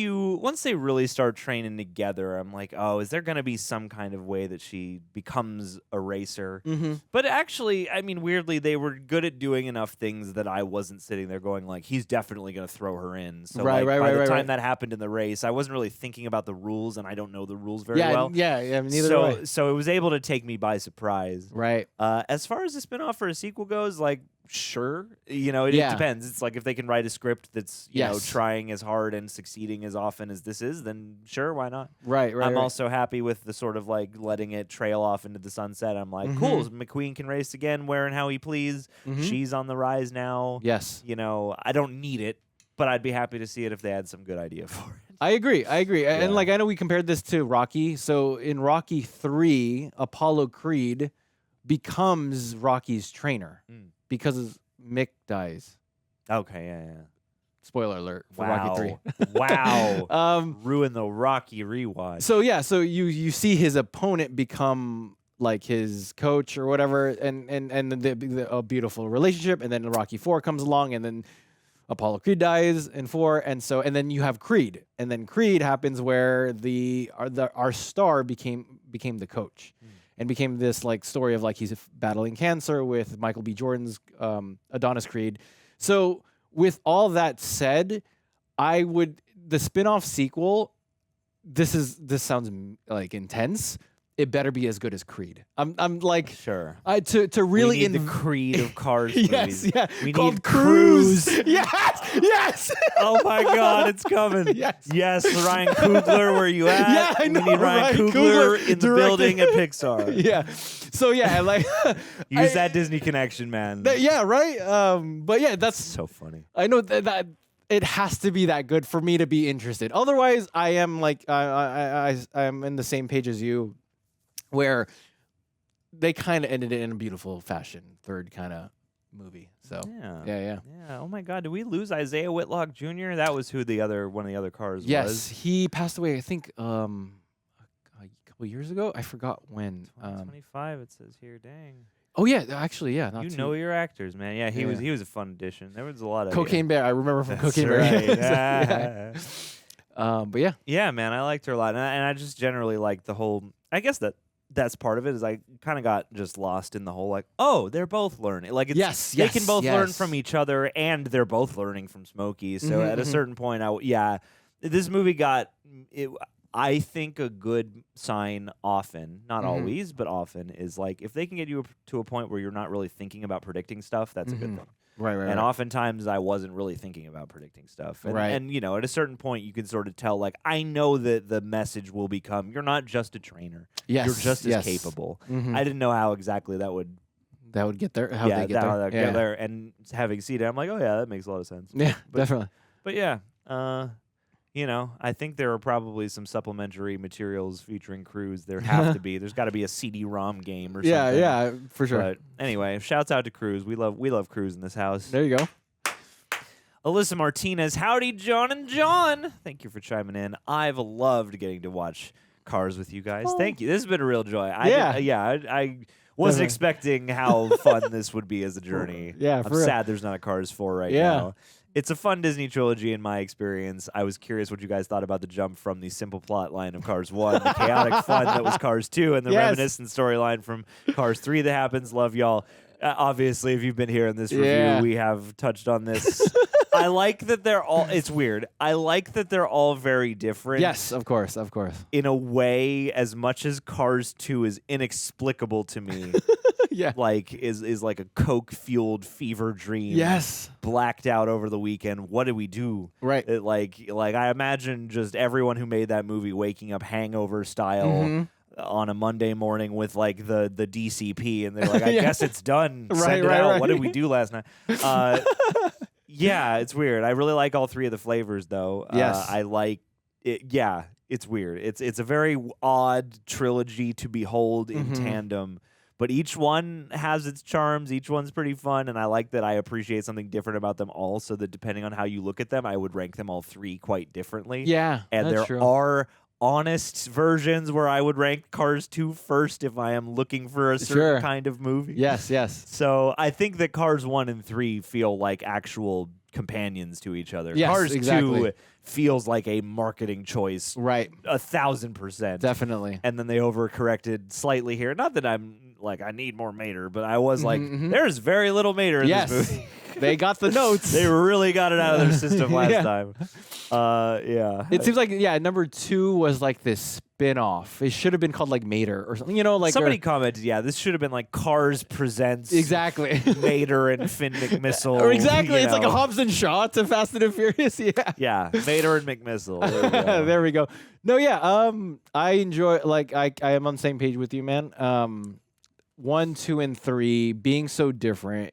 they really start training together, I'm like, oh, is there going to be some kind of way that she becomes a racer? But actually, I mean, weirdly, they were good at doing enough things that I wasn't sitting there going like, he's definitely going to throw her in. So by the time that happened in the race, I wasn't really thinking about the rules, and I don't know the rules very well. Yeah, neither do I. So it was able to take me by surprise. Right. As far as a spinoff or a sequel goes, like, sure, it depends. It's like if they can write a script that's trying as hard and succeeding as often as this is, then sure, why not? Right. I'm also happy with the sort of like letting it trail off into the sunset. I'm like, cool, McQueen can race again where and how he please. She's on the rise now. Yes. I don't need it, but I'd be happy to see it if they had some good idea for it. I agree. Yeah. And like I know we compared this to Rocky. So in Rocky 3, Apollo Creed becomes Rocky's trainer. Because Mick dies. Okay, yeah. Spoiler alert for Rocky 3. Wow. Ruin the Rocky rewatch. So yeah, so you see his opponent become like his coach or whatever, and a beautiful relationship, and then Rocky 4 comes along, and then Apollo Creed dies in 4, and then you have Creed, and then Creed happens where our star became the coach. And became this like story of like he's battling cancer with Michael B. Jordan's Adonis Creed. So with all that said, the spin-off sequel. This sounds like intense. It better be as good as Creed. I'm like sure. To really we need the Creed of Cars yes, movies. Yeah. We Called need Cruz. Yes. Oh my God, it's coming. Yes, Ryan Coogler, where you at? Yeah, I know. We need Ryan Coogler in the building at Pixar. Yeah. So yeah, like use that Disney connection, man. Yeah, right. But yeah, that's so funny. I know that it has to be that good for me to be interested. Otherwise, I am like I'm in the same page as you. Where they kind of ended it in a beautiful fashion, third kind of movie. So yeah. Oh my God, did we lose Isaiah Whitlock Jr.? That was who one of the other Cars was. Yes, he passed away. I think a couple years ago. I forgot when. 2025. It says here. Dang. Oh yeah, actually yeah. You know your actors, man. Yeah, he was a fun addition. There was a lot of Cocaine Bear. I remember from Cocaine right. Bear. But yeah. Yeah, man, I liked her a lot, and I just generally like the whole. I guess that's part of it. Is I kind of got just lost in the whole like, oh, they're both learning. Like it's they can both learn from each other, and they're both learning from Smokey. So at a certain point, this movie got it. I think a good sign often, not Mhm. always, but often, is like if they can get you to a point where you're not really thinking about predicting stuff, that's a good Mhm. thing. Right, And oftentimes I wasn't really thinking about predicting stuff. And, Right. and, you know, at a certain point you can sort of tell, like, I know that the message will become, you're not just a trainer. Yes, You're just yes. as capable. Mhm. I didn't know how exactly that would get there. How they get how there. that would Yeah. get there. And having seen it, I'm like, oh, yeah, that makes a lot of sense. Yeah, But- definitely. But yeah, you know, I think there are probably some supplementary materials featuring Cruz. There have to be. There's got to be a CD-ROM game or Yeah, something. yeah, for sure. But anyway, shouts out to Cruz. We love Cruz in this house. There you go. Alyssa Martinez, howdy, John and John. Thank you for chiming in. I've loved getting to watch Cars with you guys. Thank you. This has been a real joy. I wasn't Definitely. expecting how fun this would be as a journey. Yeah, I'm for real. sad there's not a Cars 4 right Yeah. now. It's a fun Disney trilogy in my experience. I was curious what you guys thought about the jump from the simple plot line of Cars 1, the chaotic fun that was Cars 2, and the Yes. reminiscent storyline from Cars 3 that happens. Love y'all. Obviously, if you've been here in this review, Yeah. we have touched on this. I like that they're all, it's weird. I like that they're all very different. Yes, of course, of course. In a way, as much as Cars 2 is inexplicable to me. Yeah. Like is like a coke-fueled fever dream. Yes. Blacked out over the weekend. What do we do? Right. It, like I imagine just everyone who made that movie waking up hangover style Mhm. on a Monday morning with like the DCP, and they're like, I Yeah. guess it's done. Right, Send it right, out. right. What did we do last night? Yeah, it's weird. I really like all three of the flavors, though. Yes. I like it. Yeah, it's weird. It's a very odd trilogy to behold in Mhm. tandem. But each one has its charms. Each one's pretty fun, and I like that I appreciate something different about them all, so that depending on how you look at them, I would rank them all three quite differently. Yeah, And that's there true. are honest versions where I would rank Cars 2 first if I am looking for a certain Sure. kind of movie. Yes, yes. So I think that Cars 1 and 3 feel like actual companions to each other. Yes, Cars 2 exactly. feels like a marketing choice. Right. 1,000%. Definitely. And then they overcorrected slightly here. Not that I'm like, I need more Mater, but I was like, Mhm. there's very little Mater in Yes. this movie. They got the notes. They really got it out of their system last Yeah. time. Yeah. It seems like, yeah, number 2 was like this spin-off. It should have been called like Mater or something, you know, like Somebody commented, yeah, this should have been like Cars Presents Exactly. Mater and Finn McMissile. Or exactly, you it's like a know. Hobbs and Shaw to Fast and Furious. Yeah. Yeah, Mater and McMissile. There we go. There we go. No, yeah. I enjoy, like, I am on the same page with you, man. 1, 2, and 3 being so different.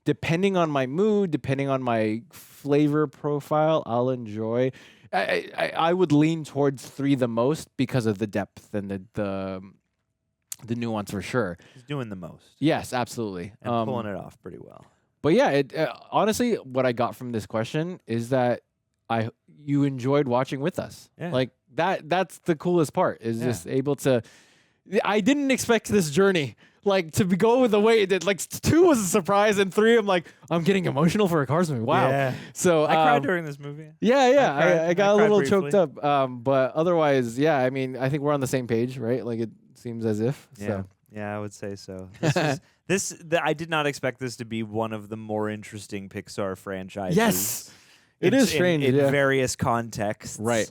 Depending on my mood, depending on my flavor profile, I'll enjoy. I would lean towards 3 the most because of the depth and the nuance for sure. He's doing the most. Yes, absolutely. And pulling it off pretty well. But yeah, honestly, what I got from this question is that you enjoyed watching with us. Yeah. Like that's the coolest part is Yeah. just able to. I didn't expect this journey like to go the way it did. Like 2 was a surprise, and 3 I'm getting emotional for a Cars movie. Wow. Yeah. So I cried during this movie. Yeah, yeah. cried- I got I a cried little briefly. choked up. But otherwise, yeah. I mean, I think we're on the same page, right? Like it seems as if. Yeah. So. Yeah, I would say so. I did not expect this to be one of the more interesting Pixar franchises. Yes. It is strange, in yeah. various contexts. Right.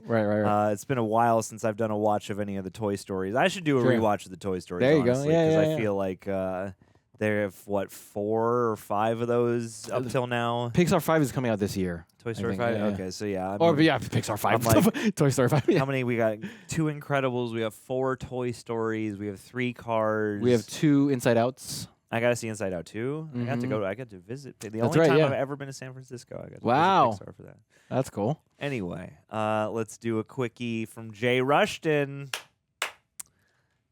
It's been a while since I've done a watch of any of the Toy Stories. I should do a Sure. rewatch of the Toy Stories. There you go. honestly, Yeah, yeah, I yeah. feel like there have 4 or 5 of those up till now. Pixar 5 is coming out this year. Toy I Story think, 5. yeah. Okay, so yeah. Or yeah, Pixar 5. I'm like, Toy Story 5. Yeah. How many we got? 2 Incredibles. We have 4 Toy Stories. We have 3 Cars. We have 2 Inside Outs. I got to see Inside Out too. I got to Mhm. go. I got to visit. The That's only right, time yeah. I've ever been to San Francisco. I got to Wow. visit Pixar for that. That's cool. Anyway, let's do a quickie from Jay Rushton.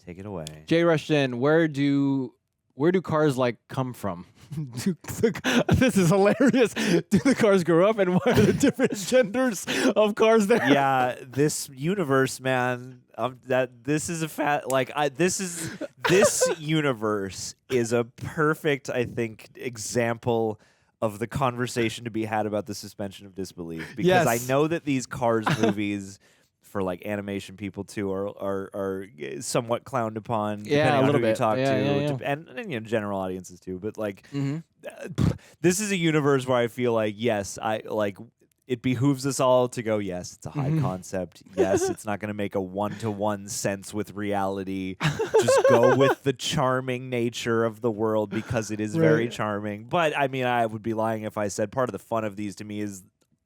Take it away. Jay Rushton, where do cars like come from? This is hilarious. Do the cars grow up, and what are the different genders of cars there? Yeah, this universe, man. This is this universe is a perfect, I think, example of the conversation to be had about the suspension of disbelief. Because Yes. I know that these Cars movies, for like animation people too, are somewhat clowned upon. Yeah, depending a on little who you bit. talk Yeah, to, yeah, yeah. and you know, general audiences too. But like, Mhm. this is a universe where I feel like yes, I like. it behooves us all to go, yes, it's a high concept. Yes, it's not going to make a one-to-one sense with reality. Just go with the charming nature of the world because it is very charming. But, I mean, I would be lying if I said part of the fun of these to me is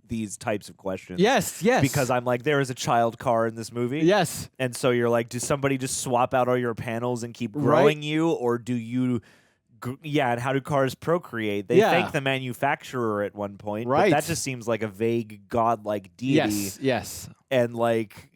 these types of questions. Yes. Because I'm like, there is a child car in this movie. Yes. And so you're like, does somebody just swap out all your panels and keep growing you? Or do you... and how do cars procreate? They thank the manufacturer at one point, but that just seems like a vague godlike deity. Yes. And like,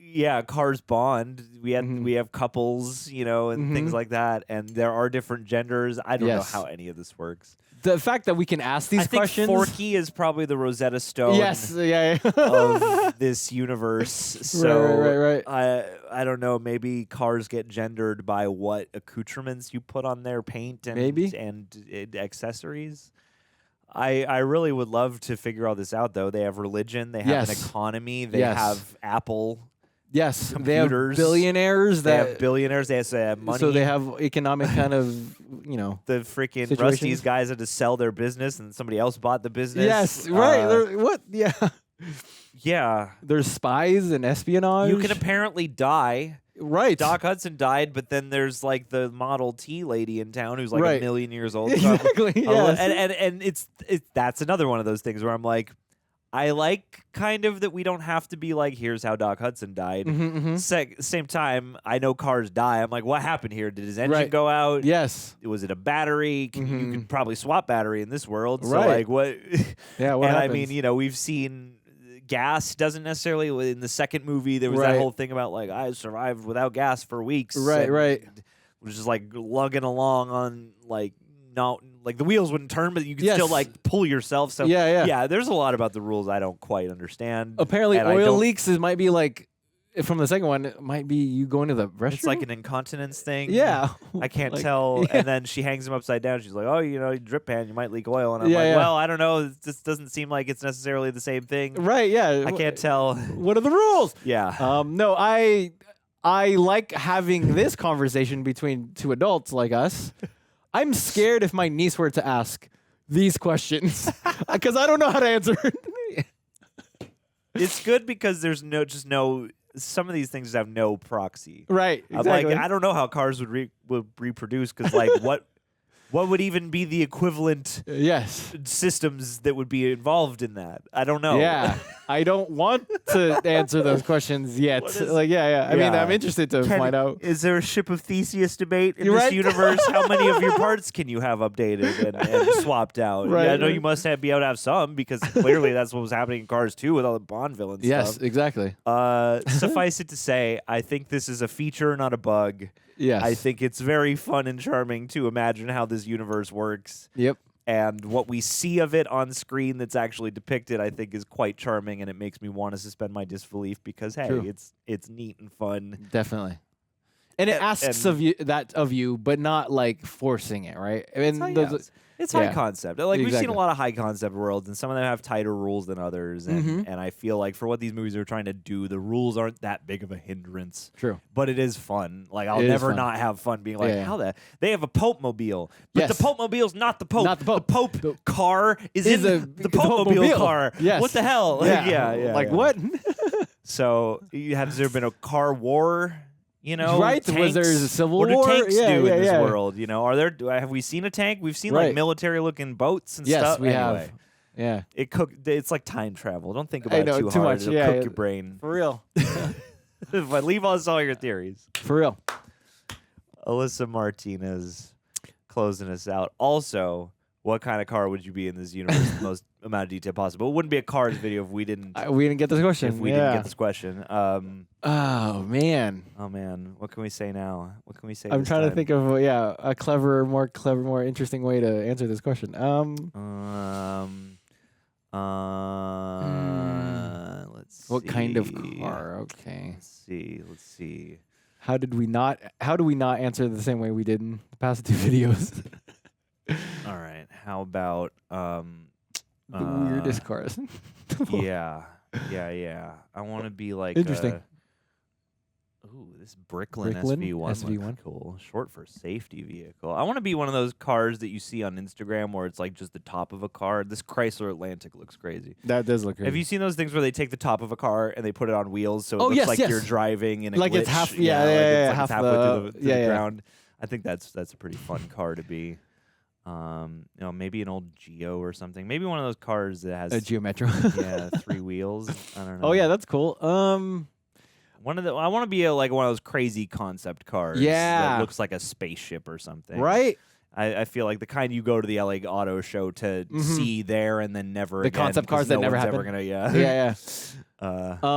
cars bond. We have couples, and things like that. And there are different genders. I don't know how any of this works. The fact that we can ask these questions. I think Forky is probably the Rosetta Stone. Yes, of this universe. So right. I don't know. Maybe cars get gendered by what accoutrements you put on their paint and and accessories. I really would love to figure all this out, though. They have religion. They have an economy. They have Apple. Yes, computers. they have billionaires. They have billionaires. They have money. So they have economic kind of, the freaking situations. Rusty's guys had to sell their business, and somebody else bought the business. Yes, right. What? Yeah. Yeah. There's spies and espionage. You can apparently die. Right. Doc Hudson died, but then there's like the Model T lady in town who's like 1 million years old. Exactly. And it's that's another one of those things where I'm like, I like kind of that we don't have to be like, here's how Doc Hudson died. Same time, I know cars die. I'm like, what happened here? Did his engine go out? Yes. Was it a battery? You could probably swap battery in this world. So Right. like, what? Yeah, what and happens? I mean, we've seen gas doesn't necessarily. In the second movie, there was that whole thing about like, I survived without gas for weeks. Right. It was just like lugging along on like not like the wheels wouldn't turn, but you could still like pull yourself. So yeah. There's a lot about the rules I don't quite understand. Apparently, and oil leaks might be like from the second one. It might be you going to the restroom. It's like an incontinence thing. Yeah, I can't like, tell. yeah. And then she hangs him upside down. She's like, "Oh, drip pan, you might leak oil." And I'm like, "Well, I don't know. This doesn't seem like it's necessarily the same thing." Right? Yeah. I can't tell. What are the rules? Yeah. No, I like having this conversation between two adults like us. I'm scared if my niece were to ask these questions because I don't know how to answer. It's good because there's no. Some of these things have no proxy. Right. Exactly. I'm like, I don't know how cars would reproduce because like what would even be the equivalent systems that would be involved in that? I don't know. Yeah. I don't want to answer those questions yet. I mean, I'm interested to find out. Is there a ship of Theseus debate in this universe? How many of your parts can you have updated and swapped out? Right, I know you must be able to have some because clearly that's what was happening in Cars 2 with all the Bond villains. Yes, stuff. exactly. Suffice it to say, I think this is a feature, not a bug. Yes. I think it's very fun and charming to imagine how this universe works. Yep. And what we see of it on screen that's actually depicted, I think, is quite charming, and it makes me want to suspend my disbelief because, hey, True. it's neat and fun. Definitely. And it asks of you, but not like forcing it, right? I mean, It's high concept. Like we've seen Exactly. a lot of high concept worlds, and some of them have tighter rules than others. And I feel like for what these movies are trying to do, the rules aren't that big of a hindrance. True. But it is fun. Like I'll It is never fun. not have fun being like, Yeah. how they have a Pope mobile, but Yes. the Pope mobile's not the Pope. Not the Pope. The Pope car is Is in the the Pope mobile Pope-mobile. car. Yes. What the hell? Like, yeah. Like what? So has there been a car war? Right? Was there a civil what war? do tanks Yeah, do yeah, in this yeah. world? Have we seen a tank? We've seen Right. like military-looking boats and Yes, stuff. we Anyway, have. Yeah. It's like time travel. Don't think I about know, it too too hard. much. It'll Yeah, cook your brain. For real. But leave us all your theories. For real. Alyssa Martinez closing us out. Also, what kind of car would you be in this universe? The most amount of detail possible. It wouldn't be a Cars video if we didn't. We didn't get this question. If we didn't get this question. Oh man. What can we say now? What can we say? I'm this trying to time? think of a clever, more interesting way to answer this question. Let's see. What kind of car? Okay. Let's see. How do we not answer the same way we did in the past two videos? All right. How about the weirdest cars? yeah. I want to be like Interesting. a, Ooh, this Bricklin Bricklin SV1 looks cool. Short for safety vehicle. I want to be one of those cars that you see on Instagram where it's like just the top of a car. This Chrysler Atlantic looks crazy. That does look crazy. Have you seen those things where they take the top of a car and they put it on wheels so it looks yes, like yes. you're driving in a like glitch? it's half, Like it's half halfway to the ground. I think that's a pretty fun car to be. Maybe an old Geo or something. Maybe one of those cars that has a Geo Metro. 3 wheels. I don't know. Oh yeah, that's cool. I want to be like one of those crazy concept cars. Yeah. That looks like a spaceship or something. Right. I feel like the kind you go to the LA Auto Show to see there and then never The again, concept cars that never happen. Ever gonna, yeah.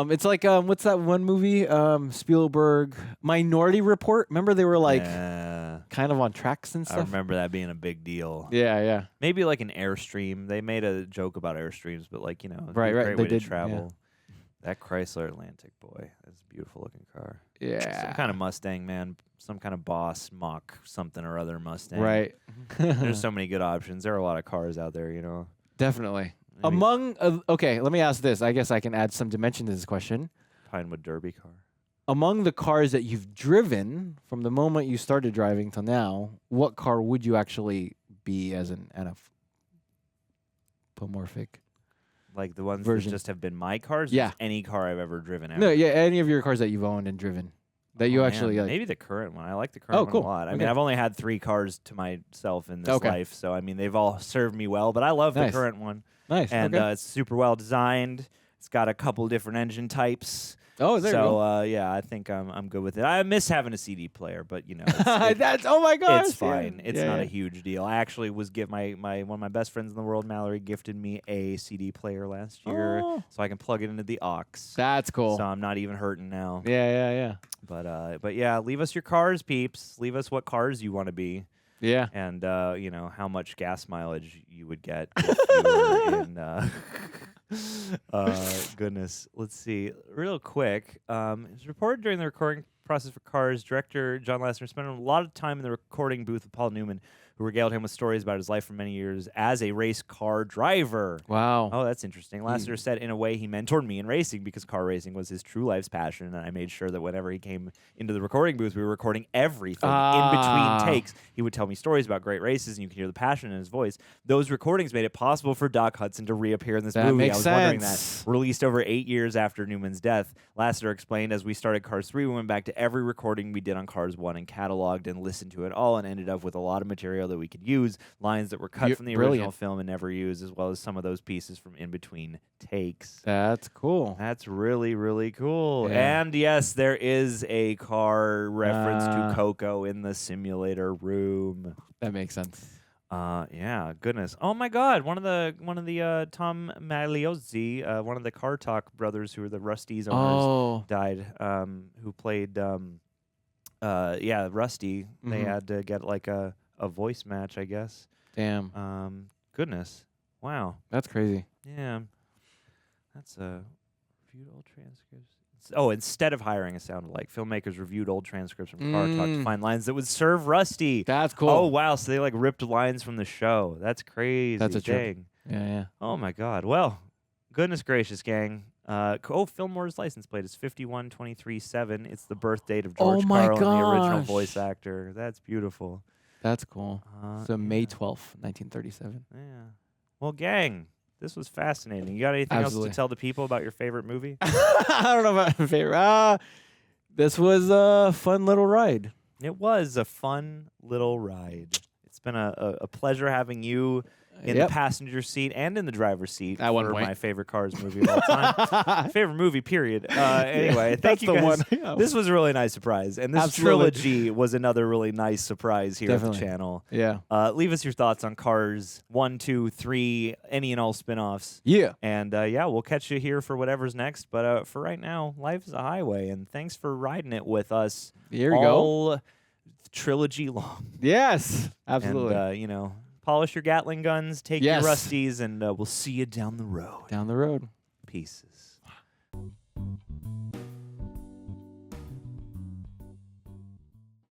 It's like what's that one movie? Spielberg Minority Report. Remember they were like kind of on tracks and stuff. I remember that being a big deal. Yeah. Maybe like an Airstream. They made a joke about Airstreams, but like right. Great They way did to travel. That Chrysler Atlantic, boy, that's a beautiful looking car. Yeah. Some kind of Mustang, man. Some kind of Boss, Mach, something or other Mustang. Right. There's so many good options. There are a lot of cars out there, Definitely. Okay, let me ask this. I guess I can add some dimension to this question. Pinewood Derby car. Among the cars that you've driven from the moment you started driving till now, what car would you actually be as an anthropomorphic? Like the ones version. that just have been my cars? Yeah. Just any car I've ever driven ever? No, yeah, any of your cars that you've owned and driven that you Oh, actually man. like. Maybe the current one. I like the current cool. one a lot. I Okay. mean, I've only had 3 cars to myself in this Okay. life, so I mean, they've all served me well, but I love the Nice. current one. Nice. And okay. it's super well designed. It's got a couple different engine types. Oh, there you so go. yeah, I think I'm good with it. I miss having a CD player, but That's oh my gosh. it's fine. Yeah. It's Yeah, not yeah. a huge deal. I actually was my one of my best friends in the world, Mallory, gifted me a CD player last year, Oh. so I can plug it into the aux. That's cool. So I'm not even hurting now. Yeah. But yeah, leave us your cars, peeps. Leave us what cars you want to be. Yeah. And how much gas mileage you would get if you were in goodness. Let's see. Real quick. It was reported during the recording process for Cars, director John Lasseter spent a lot of time in the recording booth with Paul Newman, who regaled him with stories about his life for many years as a race car driver. Wow. Oh, that's interesting. Lasseter said, in a way, he mentored me in racing because car racing was his true life's passion, and I made sure that whenever he came into the recording booth, we were recording everything in between takes. He would tell me stories about great races, and you could hear the passion in his voice. Those recordings made it possible for Doc Hudson to reappear in this That movie. makes I was wondering sense. that. Released over 8 years after Newman's death, Lasseter explained, as we started Cars 3, we went back to every recording we did on Cars 1 and cataloged and listened to it all and ended up with a lot of material that we could use, lines that were cut from the original film and never used, as well as some of those pieces from in between takes. That's cool. That's really, really cool. Yeah. And yes, there is a car reference to Coco in the simulator room. That makes sense. Yeah, goodness. Oh my God, one of the Tom Magliozzi, one of the Car Talk brothers who are the Rusty's owners, died. Who played Rusty. They had to get like a voice match, I guess. Damn. Goodness. Wow. That's crazy. Yeah. That's reviewed old transcripts. Oh, instead of hiring a sound-alike, filmmakers reviewed old transcripts from Car Talk to find lines that would serve Rusty. That's cool. Oh, wow. So they like ripped lines from the show. That's crazy. That's a trip. Dang. Yeah. Oh, my God. Well, goodness gracious, gang. Fillmore's license plate is 51237. It's the birth date of George Carlin, the original voice actor. That's beautiful. That's cool. So May 12th, 1937. Yeah. Well, gang, this was fascinating. You got anything else Absolutely. to tell the people about your favorite movie? I don't know about my favorite. This was a fun little ride. It was a fun little ride. It's been a pleasure having you in the passenger seat and in the driver's seat At one for point. my favorite Cars movie of all time. Favorite movie, period. Anyway, thank you guys. One. This was a really nice surprise. And this Absolutely. trilogy was another really nice surprise here Definitely. at the channel. Yeah. Leave us your thoughts on Cars 1, 2, 3, any and all spinoffs. Yeah. And we'll catch you here for whatever's next. But for right now, life is a highway. And thanks for riding it with us. Here we go. All trilogy long. Yes. Absolutely. And, polish your Gatling guns, take Yes. your Rusties, and we'll see you down the road. Down the road. Pieces.